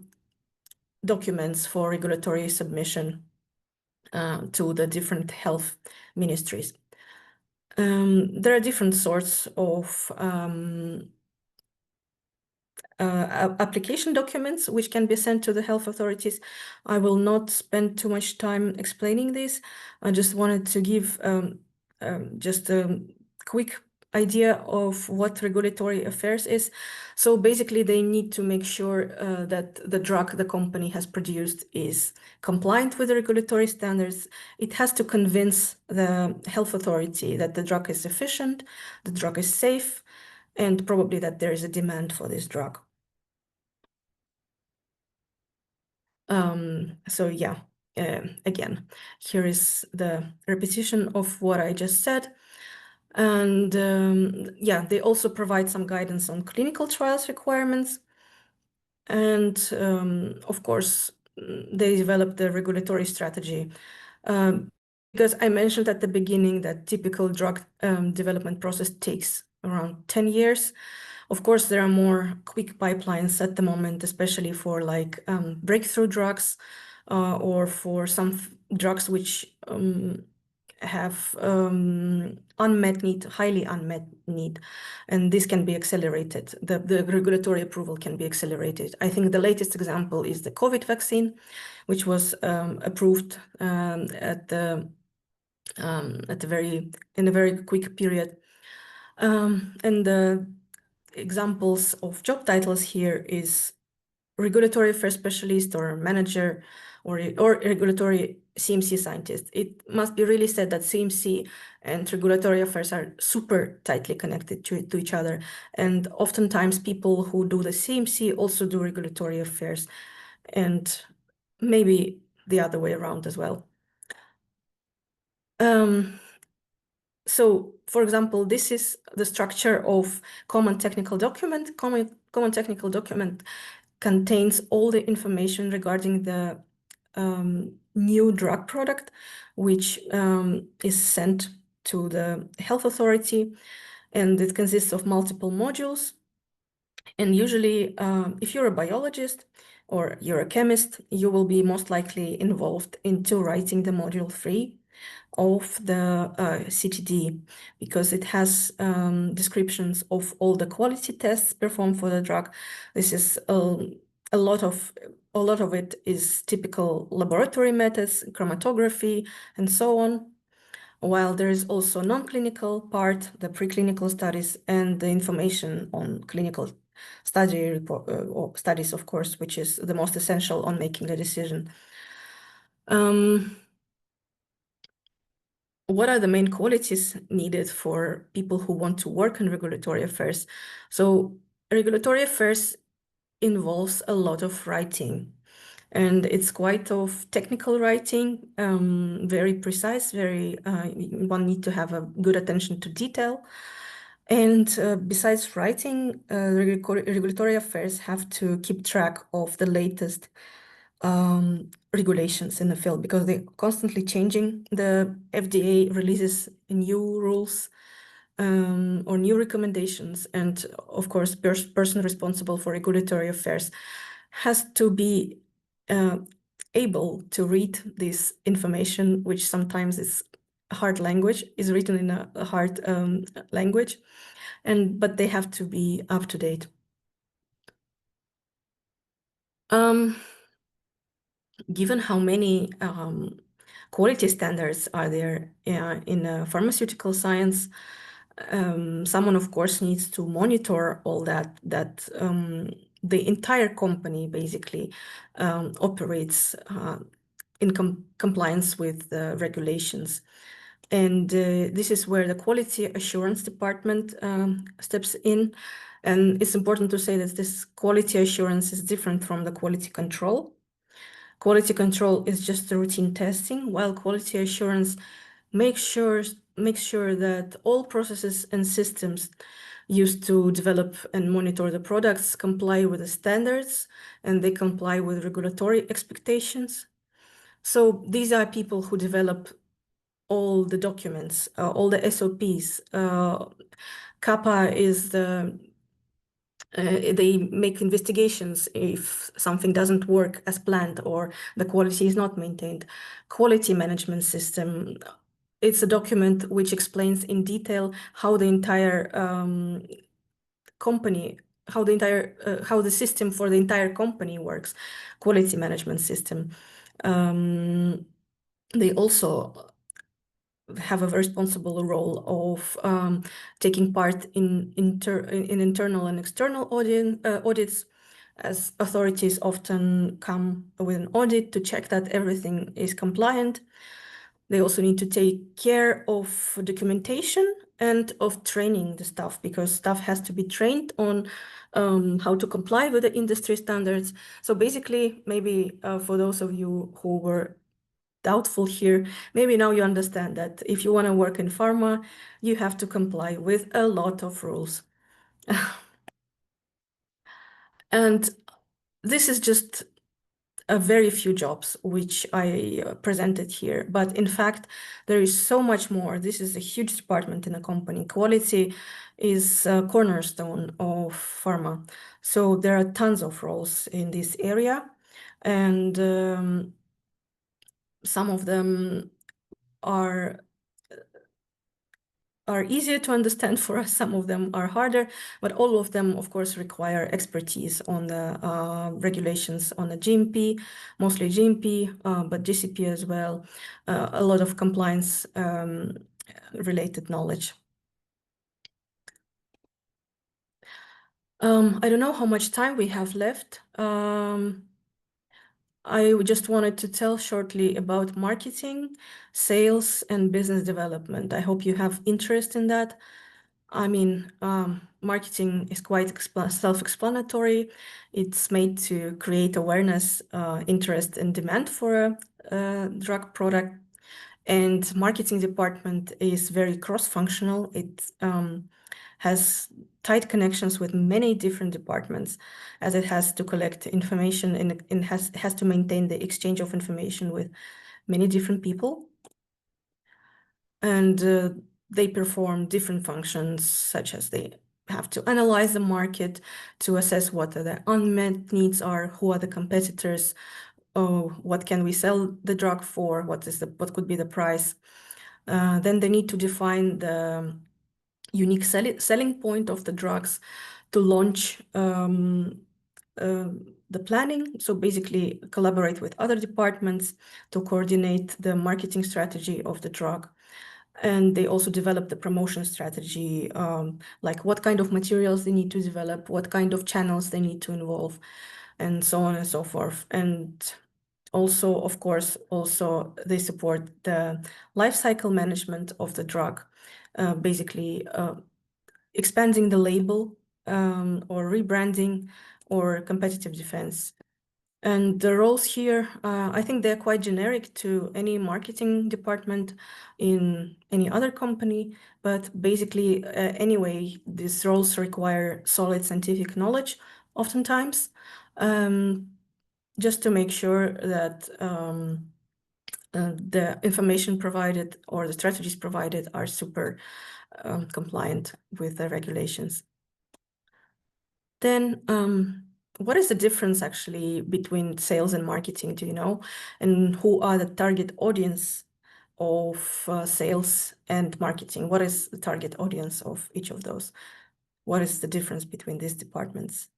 Speaker 1: documents for regulatory submission. to the different health ministries. There are different sorts of application documents which can be sent to the health authorities. I will not spend too much time explaining this. I just wanted to give just a quick idea of what regulatory affairs is. So basically, they need to make sure that the drug the company has produced is compliant with the regulatory standards. It has to convince the health authority that the drug is efficient, the drug is safe, and probably that there is a demand for this drug. So yeah, again, here is the repetition of what I just said. And yeah, they also provide some guidance on clinical trials requirements. And of course, they develop the regulatory strategy. Because I mentioned at the beginning that typical drug development process takes around 10 years. Of course, there are more quick pipelines at the moment, especially for like breakthrough drugs or for some drugs which have unmet need, highly unmet need, and this can be accelerated. The regulatory approval can be accelerated. I think the latest example is the COVID vaccine, which was approved in a very quick period. And the examples of job titles here is regulatory affairs specialist or manager or regulatory CMC scientist. It must be really said that CMC and regulatory affairs are super tightly connected to each other. And oftentimes people who do the CMC also do regulatory affairs, and maybe the other way around as well. So, for example, this is the structure of common technical document. Common technical document contains all the information regarding the new drug product, which is sent to the health authority, and it consists of multiple modules. And usually, if you're a biologist or you're a chemist, you will be most likely involved into writing the module 3 of the CTD, because it has descriptions of all the quality tests performed for the drug. This is a lot of it is typical laboratory methods, chromatography, and so on. While there is also non-clinical part, the preclinical studies, and the information on clinical study report, or studies, of course, which is the most essential on making the decision. What are the main qualities needed for people who want to work in regulatory affairs? So regulatory affairs involves a lot of writing, and it's quite of technical writing, very precise, one need to have a good attention to detail. And besides writing, regulatory affairs have to keep track of the latest regulations in the field, because they're constantly changing. The FDA releases new rules or new recommendations, and of course, person responsible for regulatory affairs has to be able to read this information, which sometimes is hard language, is written in a hard language, but they have to be up to date. Given how many quality standards are there in pharmaceutical science, someone, of course, needs to monitor all that the entire company basically operates in compliance with the regulations. And this is where the quality assurance department steps in. And it's important to say that this quality assurance is different from the quality control. Quality control is just the routine testing, while quality assurance makes sure that all processes and systems used to develop and monitor the products comply with the standards, and they comply with regulatory expectations. So these are people who develop all the documents, all the SOPs. CAPA is the they make investigations if something doesn't work as planned or the quality is not maintained. Quality management system, it's a document which explains in detail how the entire company, how the system for the entire company works, quality management system. They also have a responsible role of taking part in internal and external audits, as authorities often come with an audit to check that everything is compliant. They also need to take care of documentation and of training the staff, because staff has to be trained on how to comply with the industry standards. So basically, maybe for those of you who were doubtful here, maybe now you understand that if you want to work in pharma, you have to comply with a lot of rules. And this is just a very few jobs which I presented here. But in fact, there is so much more. This is a huge department in a company. Quality is a cornerstone of pharma. So there are tons of roles in this area. And some of them are easier to understand for us, some of them are harder, but all of them, of course, require expertise on the regulations on the GMP, mostly GMP, but GCP as well, a lot of compliance related knowledge. I don't know how much time we have left. I just wanted to tell shortly about marketing, sales, and business development. I hope you have interest in that. I mean, marketing is quite self-explanatory. It's made to create awareness, interest, and demand for a drug product. And marketing department is very cross-functional. It has tight connections with many different departments, as it has to collect information and has to maintain the exchange of information with many different people. And they perform different functions, such as they have to analyze the market to assess what the unmet needs are, who are the competitors, what can we sell the drug for, what could be the price. Then they need to define the unique selling point of the drugs to launch the planning. So basically collaborate with other departments to coordinate the marketing strategy of the drug. And they also develop the promotion strategy, like what kind of materials they need to develop, what kind of channels they need to involve, and so on and so forth. And also, of course, they support the life cycle management of the drug, basically expanding the label or rebranding or competitive defense. And the roles here, I think they're quite generic to any marketing department in any other company, but basically, anyway, these roles require solid scientific knowledge oftentimes, just to make sure that the information provided or the strategies provided are super compliant with the regulations. Then, what is the difference actually between sales and marketing, do you know? And who are the target audience of sales and marketing? What is the target audience of each of those? What is the difference between these departments?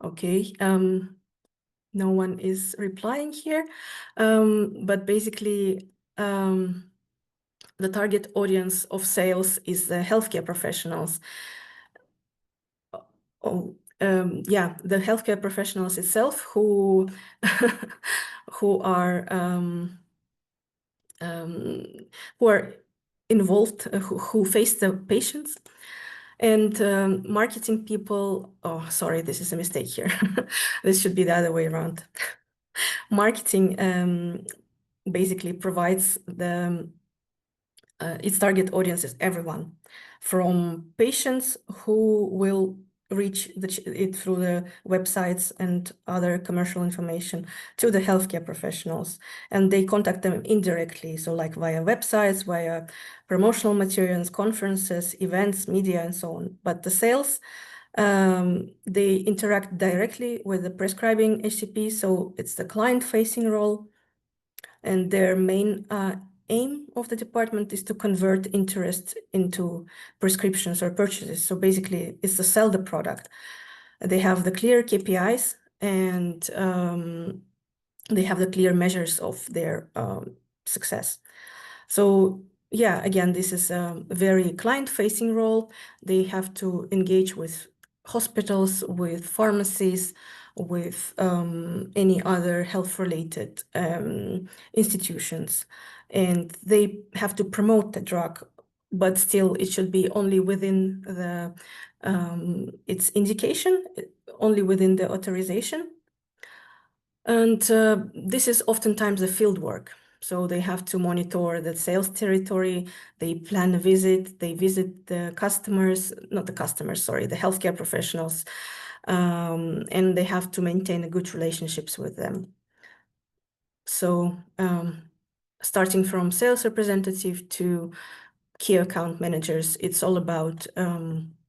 Speaker 1: Okay, no one is replying here, but basically, the target audience of sales is the healthcare professionals. Yeah, the healthcare professionals itself who who are involved, who face the patients. And marketing people, oh, sorry, this is a mistake here. This should be the other way around. Marketing basically provides its target audience is everyone, from patients who will reach it through the websites and other commercial information to the healthcare professionals, and they contact them indirectly, so like via websites, via promotional materials, conferences, events, media, and so on. But the sales, they interact directly with the prescribing HCP, so it's the client-facing role, and their main aim of the department is to convert interest into prescriptions or purchases. So basically, it's to sell the product. They have the clear KPIs, and they have the clear measures of their success. So yeah, again, this is a very client-facing role. They have to engage with hospitals, with pharmacies, with any other health-related institutions, and they have to promote the drug, but still it should be only within the its indication, only within the authorization. And this is oftentimes the field work. So they have to monitor the sales territory, they plan a visit, they visit the customers, not the customers, sorry, the healthcare professionals, and they have to maintain good relationships with them. So starting from sales representative to key account managers, it's all about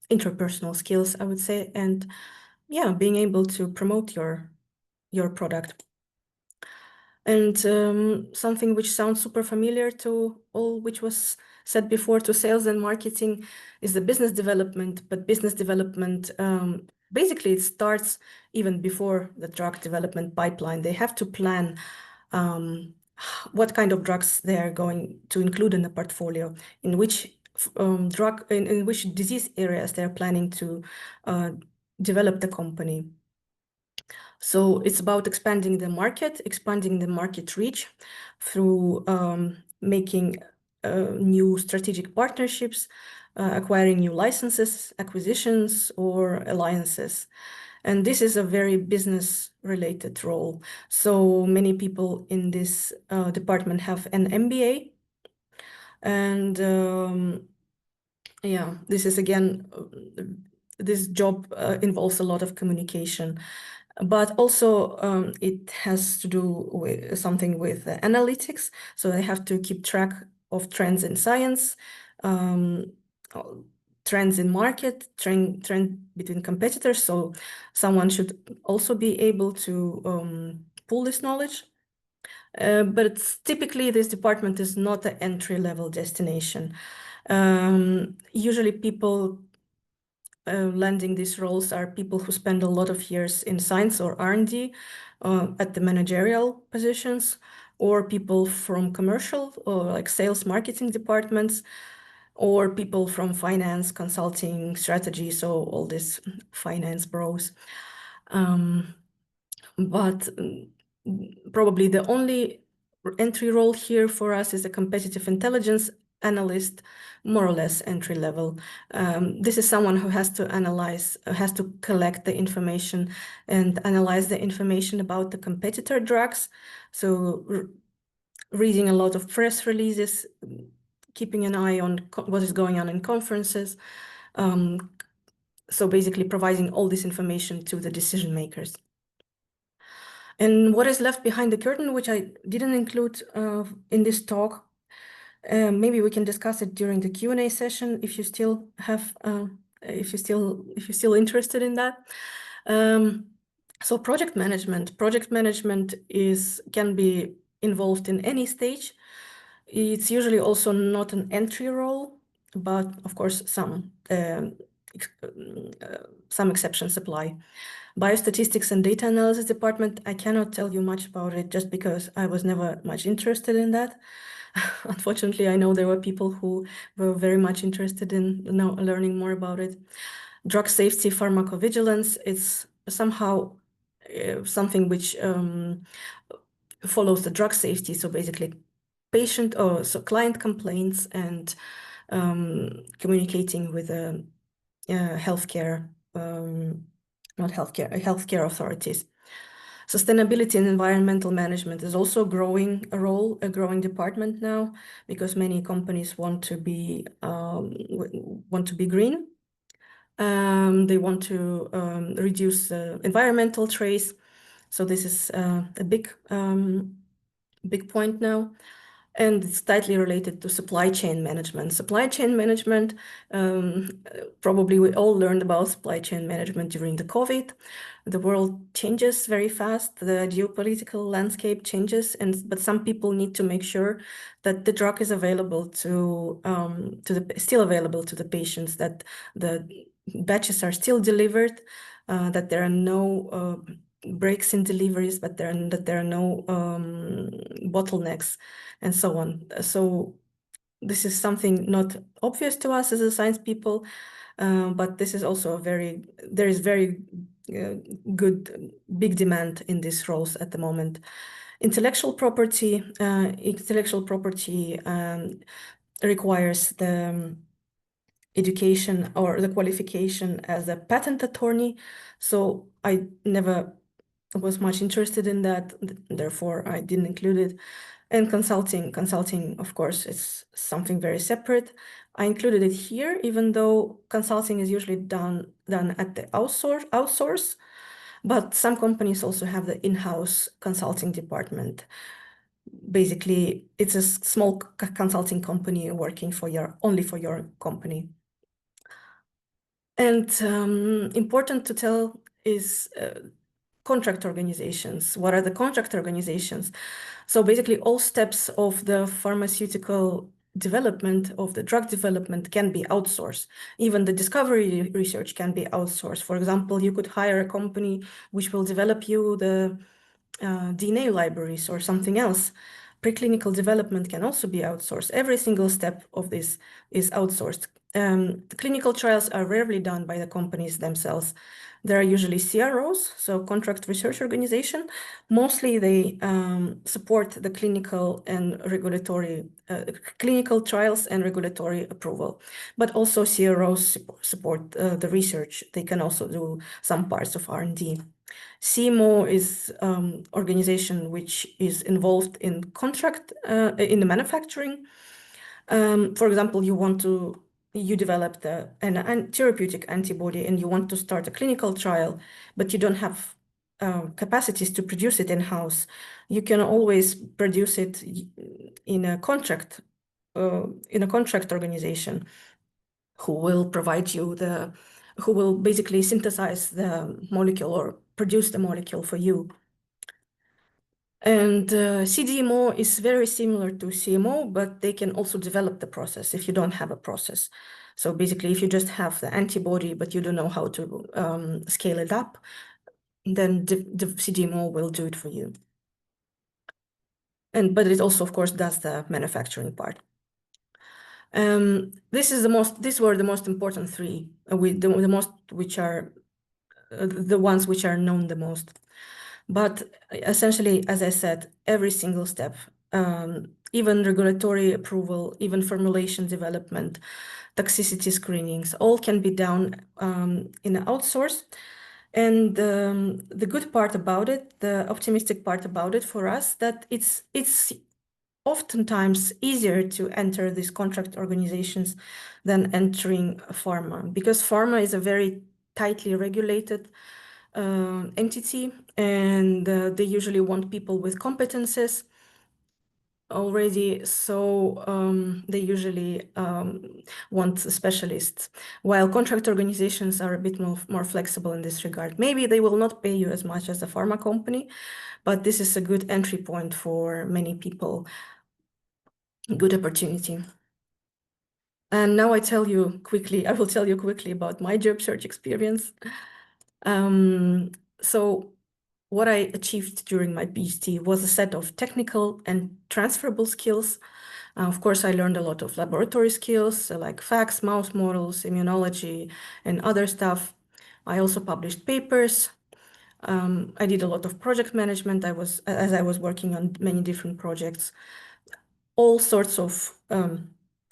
Speaker 1: interpersonal skills, I would say, and yeah, being able to promote your product. And something which sounds super familiar to all which was said before to sales and marketing is the business development. But business development, basically it starts even before the drug development pipeline. They have to plan what kind of drugs they are going to include in the portfolio, in which in which disease areas they're planning to develop the company. So it's about expanding the market reach through making new strategic partnerships, acquiring new licenses, acquisitions, or alliances. And this is a very business-related role. So many people in this department have an MBA. And yeah, this is again, this job involves a lot of communication. But also it has to do with something with analytics. So they have to keep track of trends in science, trends in market, trend between competitors. So someone should also be able to pull this knowledge. But typically this department is not an entry-level destination. Usually people landing these roles are people who spend a lot of years in science or R&D at the managerial positions, or people from commercial or like sales marketing departments, or people from finance, consulting, strategy, so all these finance bros. But probably the only entry role here for us is a competitive intelligence analyst, more or less entry level. This is someone who has to analyze, has to collect the information and analyze the information about the competitor drugs. So reading a lot of press releases, keeping an eye on what is going on in conferences. So basically providing all this information to the decision makers. And what is left behind the curtain, which I didn't include in this talk, maybe we can discuss it during the Q&A session if you still have, if you're still interested in that. So project management can be involved in any stage. It's usually also not an entry role, but of course some exceptions apply. Biostatistics and data analysis department, I cannot tell you much about it just because I was never much interested in that. Unfortunately, I know there were people who were very much interested in learning more about it. Drug safety, pharmacovigilance, it's somehow something which follows the drug safety. So basically patient or so client complaints and communicating with healthcare, healthcare authorities. Sustainability and environmental management is also a growing department now, because many companies want to be green. They want to reduce environmental trace. So this is a big point now. And it's tightly related to supply chain management. Supply chain management, probably we all learned about supply chain management during the COVID. The world changes very fast, the geopolitical landscape changes, but some people need to make sure that the drug is available still available to the patients, that the batches are still delivered, that there are no breaks in deliveries, but that there are no bottlenecks, and so on. So this is something not obvious to us as a science people, but this is also there is very good big demand in these roles at the moment. Intellectual property requires the education or the qualification as a patent attorney. So I never was much interested in that, therefore I didn't include it. And consulting, of course, is something very separate. I included it here, even though consulting is usually done at the outsource, but some companies also have the in-house consulting department. Basically, it's a small consulting company working only for your company. And important to tell is contract organizations. What are the contract organizations? So basically all steps of the pharmaceutical development, of the drug development, can be outsourced. Even the discovery research can be outsourced. For example, you could hire a company which will develop you the DNA libraries or something else. Preclinical development can also be outsourced. Every single step of this is outsourced. The clinical trials are rarely done by the companies themselves. There are usually CROs, so contract research organization. Mostly they support the clinical trials and regulatory approval, but also CROs support the research. They can also do some parts of R&D. CMO is organization which is involved in in the manufacturing. For example, you developed a therapeutic antibody and you want to start a clinical trial, but you don't have capacities to produce it in-house. You can always produce it in a contract organization who will provide you who will basically synthesize the molecule or produce the molecule for you. And CDMO is very similar to CMO, but they can also develop the process if you don't have a process. So basically, if you just have the antibody, but you don't know how to scale it up, then the CDMO will do it for you. But it also, of course, does the manufacturing part. These were the most important three, the ones which are known the most. But essentially, as I said, every single step, even regulatory approval, even formulation development, toxicity screenings, all can be done in an outsource. And the good part about it, the optimistic part about it for us, that it's oftentimes easier to enter these contract organizations than entering pharma, because pharma is a very tightly regulated entity, and they usually want people with competences already, so they usually want specialists, while contract organizations are a bit more flexible in this regard. Maybe they will not pay you as much as a pharma company, but this is a good entry point for many people, good opportunity. And now I will tell you quickly about my job search experience. So what I achieved during my PhD was a set of technical and transferable skills. Of course, I learned a lot of laboratory skills like FACS, mouse models, immunology, and other stuff. I also published papers. I did a lot of project management. As I was working on many different projects, all sorts of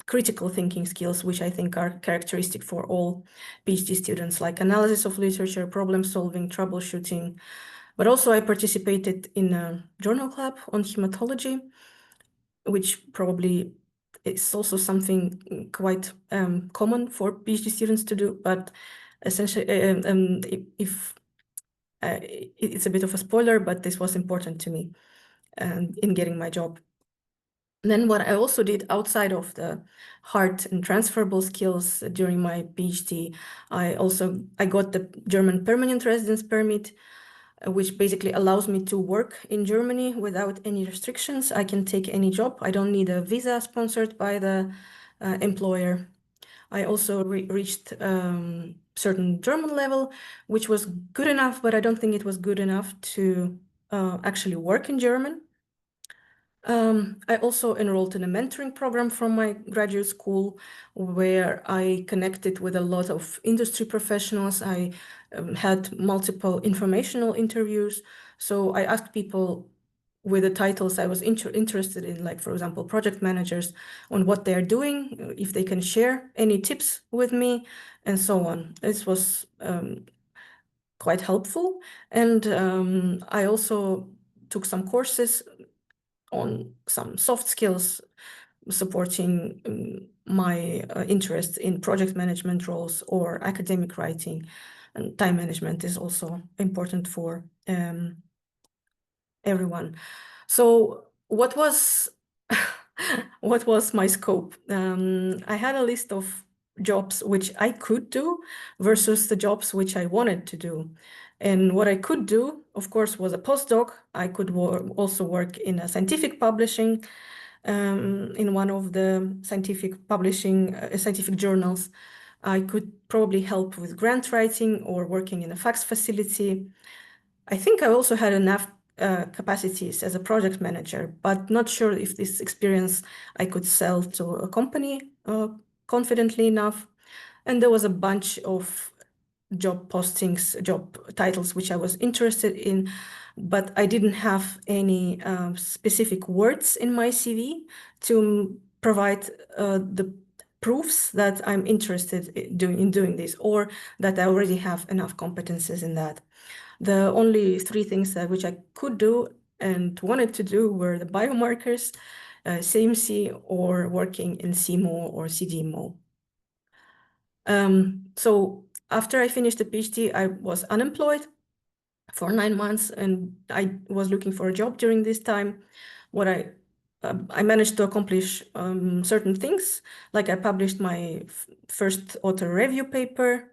Speaker 1: critical thinking skills, which I think are characteristic for all PhD students, like analysis of literature, problem solving, troubleshooting. But also I participated in a journal club on hematology, which probably is also something quite common for PhD students to do. But essentially, if it's a bit of a spoiler, but this was important to me in getting my job. Then what I also did outside of the hard and transferable skills during my PhD, I got the German permanent residence permit, which basically allows me to work in Germany without any restrictions. I can take any job. I don't need a visa sponsored by the employer. I also reached certain German level, which was good enough, but I don't think it was good enough to actually work in German. I also enrolled in a mentoring program from my graduate school where I connected with a lot of industry professionals. I had multiple informational interviews. So I asked people with the titles I was interested in, like, for example, project managers, on what they're doing, if they can share any tips with me, and so on. This was quite helpful. And I also took some courses on some soft skills supporting my interest in project management roles or academic writing. And time management is also important for everyone. So what was what was my scope? I had a list of jobs which I could do versus the jobs which I wanted to do. And what I could do, of course, was a postdoc. I could also work in a scientific publishing, in one of the scientific publishing, scientific journals. I could probably help with grant writing or working in a fax facility. I think I also had enough capacities as a project manager, but not sure if this experience I could sell to a company confidently enough. And there was a bunch of job postings, job titles, which I was interested in, but I didn't have any specific words in my CV to provide the proofs that I'm interested in doing this, or that I already have enough competences in that. The only three things which I could do and wanted to do were the biomarkers, CMC, or working in CMO or CDMO. So after I finished the PhD, I was unemployed for 9 months, and I was looking for a job during this time. I managed to accomplish certain things, like I published my first author review paper.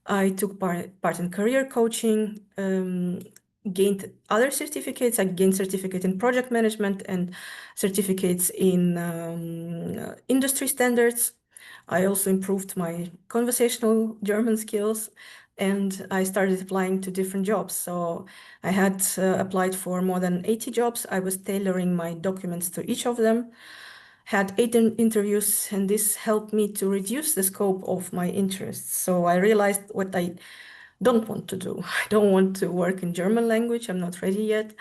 Speaker 1: I took part in career coaching, gained other certificates. I gained certificate in project management and certificates in industry standards. I also improved my conversational German skills, and I started applying to different jobs. So I had applied for more than 80 jobs. I was tailoring my documents to each of them, had 8 interviews, and this helped me to reduce the scope of my interests. So I realized what I don't want to do. I don't want to work in German language. I'm not ready yet.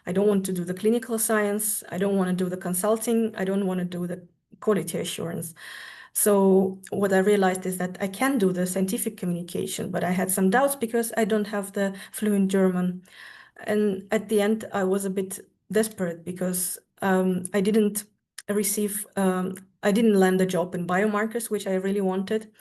Speaker 1: I don't want to do the clinical science. I don't want to do the consulting. I don't want to do the quality assurance. So what I realized is that I can do the scientific communication, but I had some doubts because I don't have the fluent German. And at the end, I was a bit desperate because I didn't land a job in biomarkers, which I really wanted.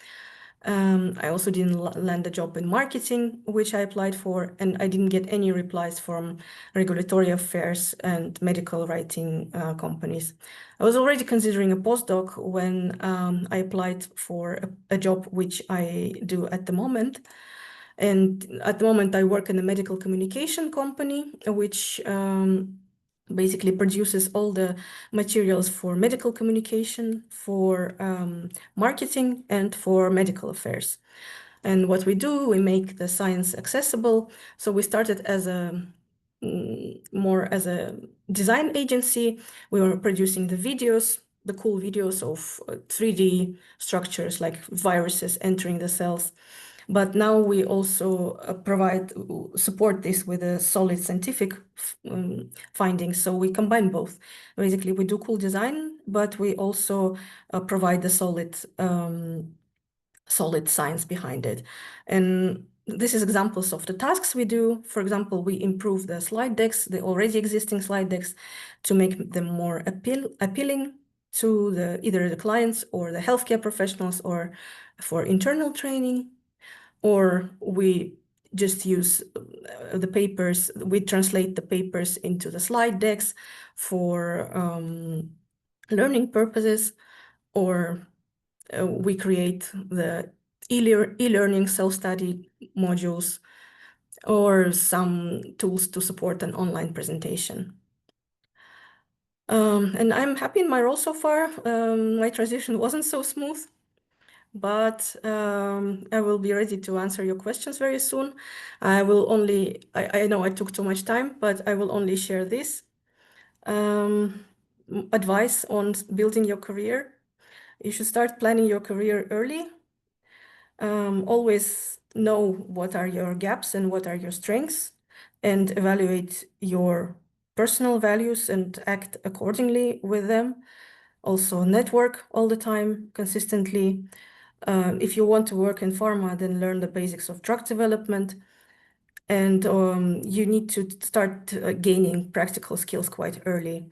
Speaker 1: I also didn't land a job in marketing, which I applied for, and I didn't get any replies from regulatory affairs and medical writing companies. I was already considering a postdoc when I applied for a job which I do at the moment. And at the moment, I work in a medical communication company, which basically produces all the materials for medical communication, for marketing, and for medical affairs. And what we do, we make the science accessible. So we started as more as a design agency. We were producing the videos, the cool videos of 3D structures like viruses entering the cells. But now we also support this with a solid scientific findings. So we combine both. Basically, we do cool design, but we also provide the solid science behind it. And this is examples of the tasks we do. For example, we improve the slide decks, the already existing slide decks, to make them more appealing to either the clients or the healthcare professionals or for internal training. or we just use the papers, we translate the papers into the slide decks for learning purposes, or we create the e-learning self-study modules, or some tools to support an online presentation. And I'm happy in my role so far. My transition wasn't so smooth, but I will be ready to answer your questions very soon. I know I took too much time, but I will only share this advice on building your career. You should start planning your career early. Always know what are your gaps and what are your strengths, and evaluate your personal values and act accordingly with them. Also network all the time, consistently. If you want to work in pharma, then learn the basics of drug development. And you need to start gaining practical skills quite early,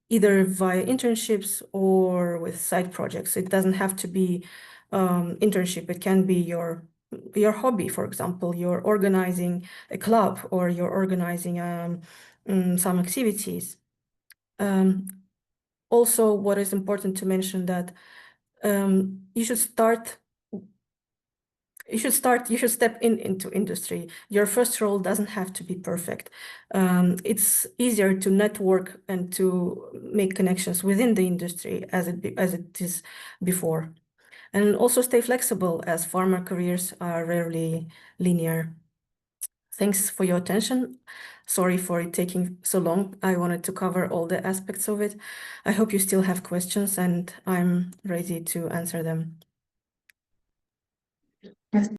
Speaker 1: either via internships or with side projects. It doesn't have to be internship. It can be your hobby, for example. You're organizing a club, or you're organizing some activities. Also, what is important to mention that you should step into industry. Your first role doesn't have to be perfect. It's easier to network and to make connections within the industry as it is before. And also stay flexible, as pharma careers are rarely linear. Thanks for your attention. Sorry for it taking so long. I wanted to cover all the aspects of it. I hope you still have questions, and I'm ready to answer them.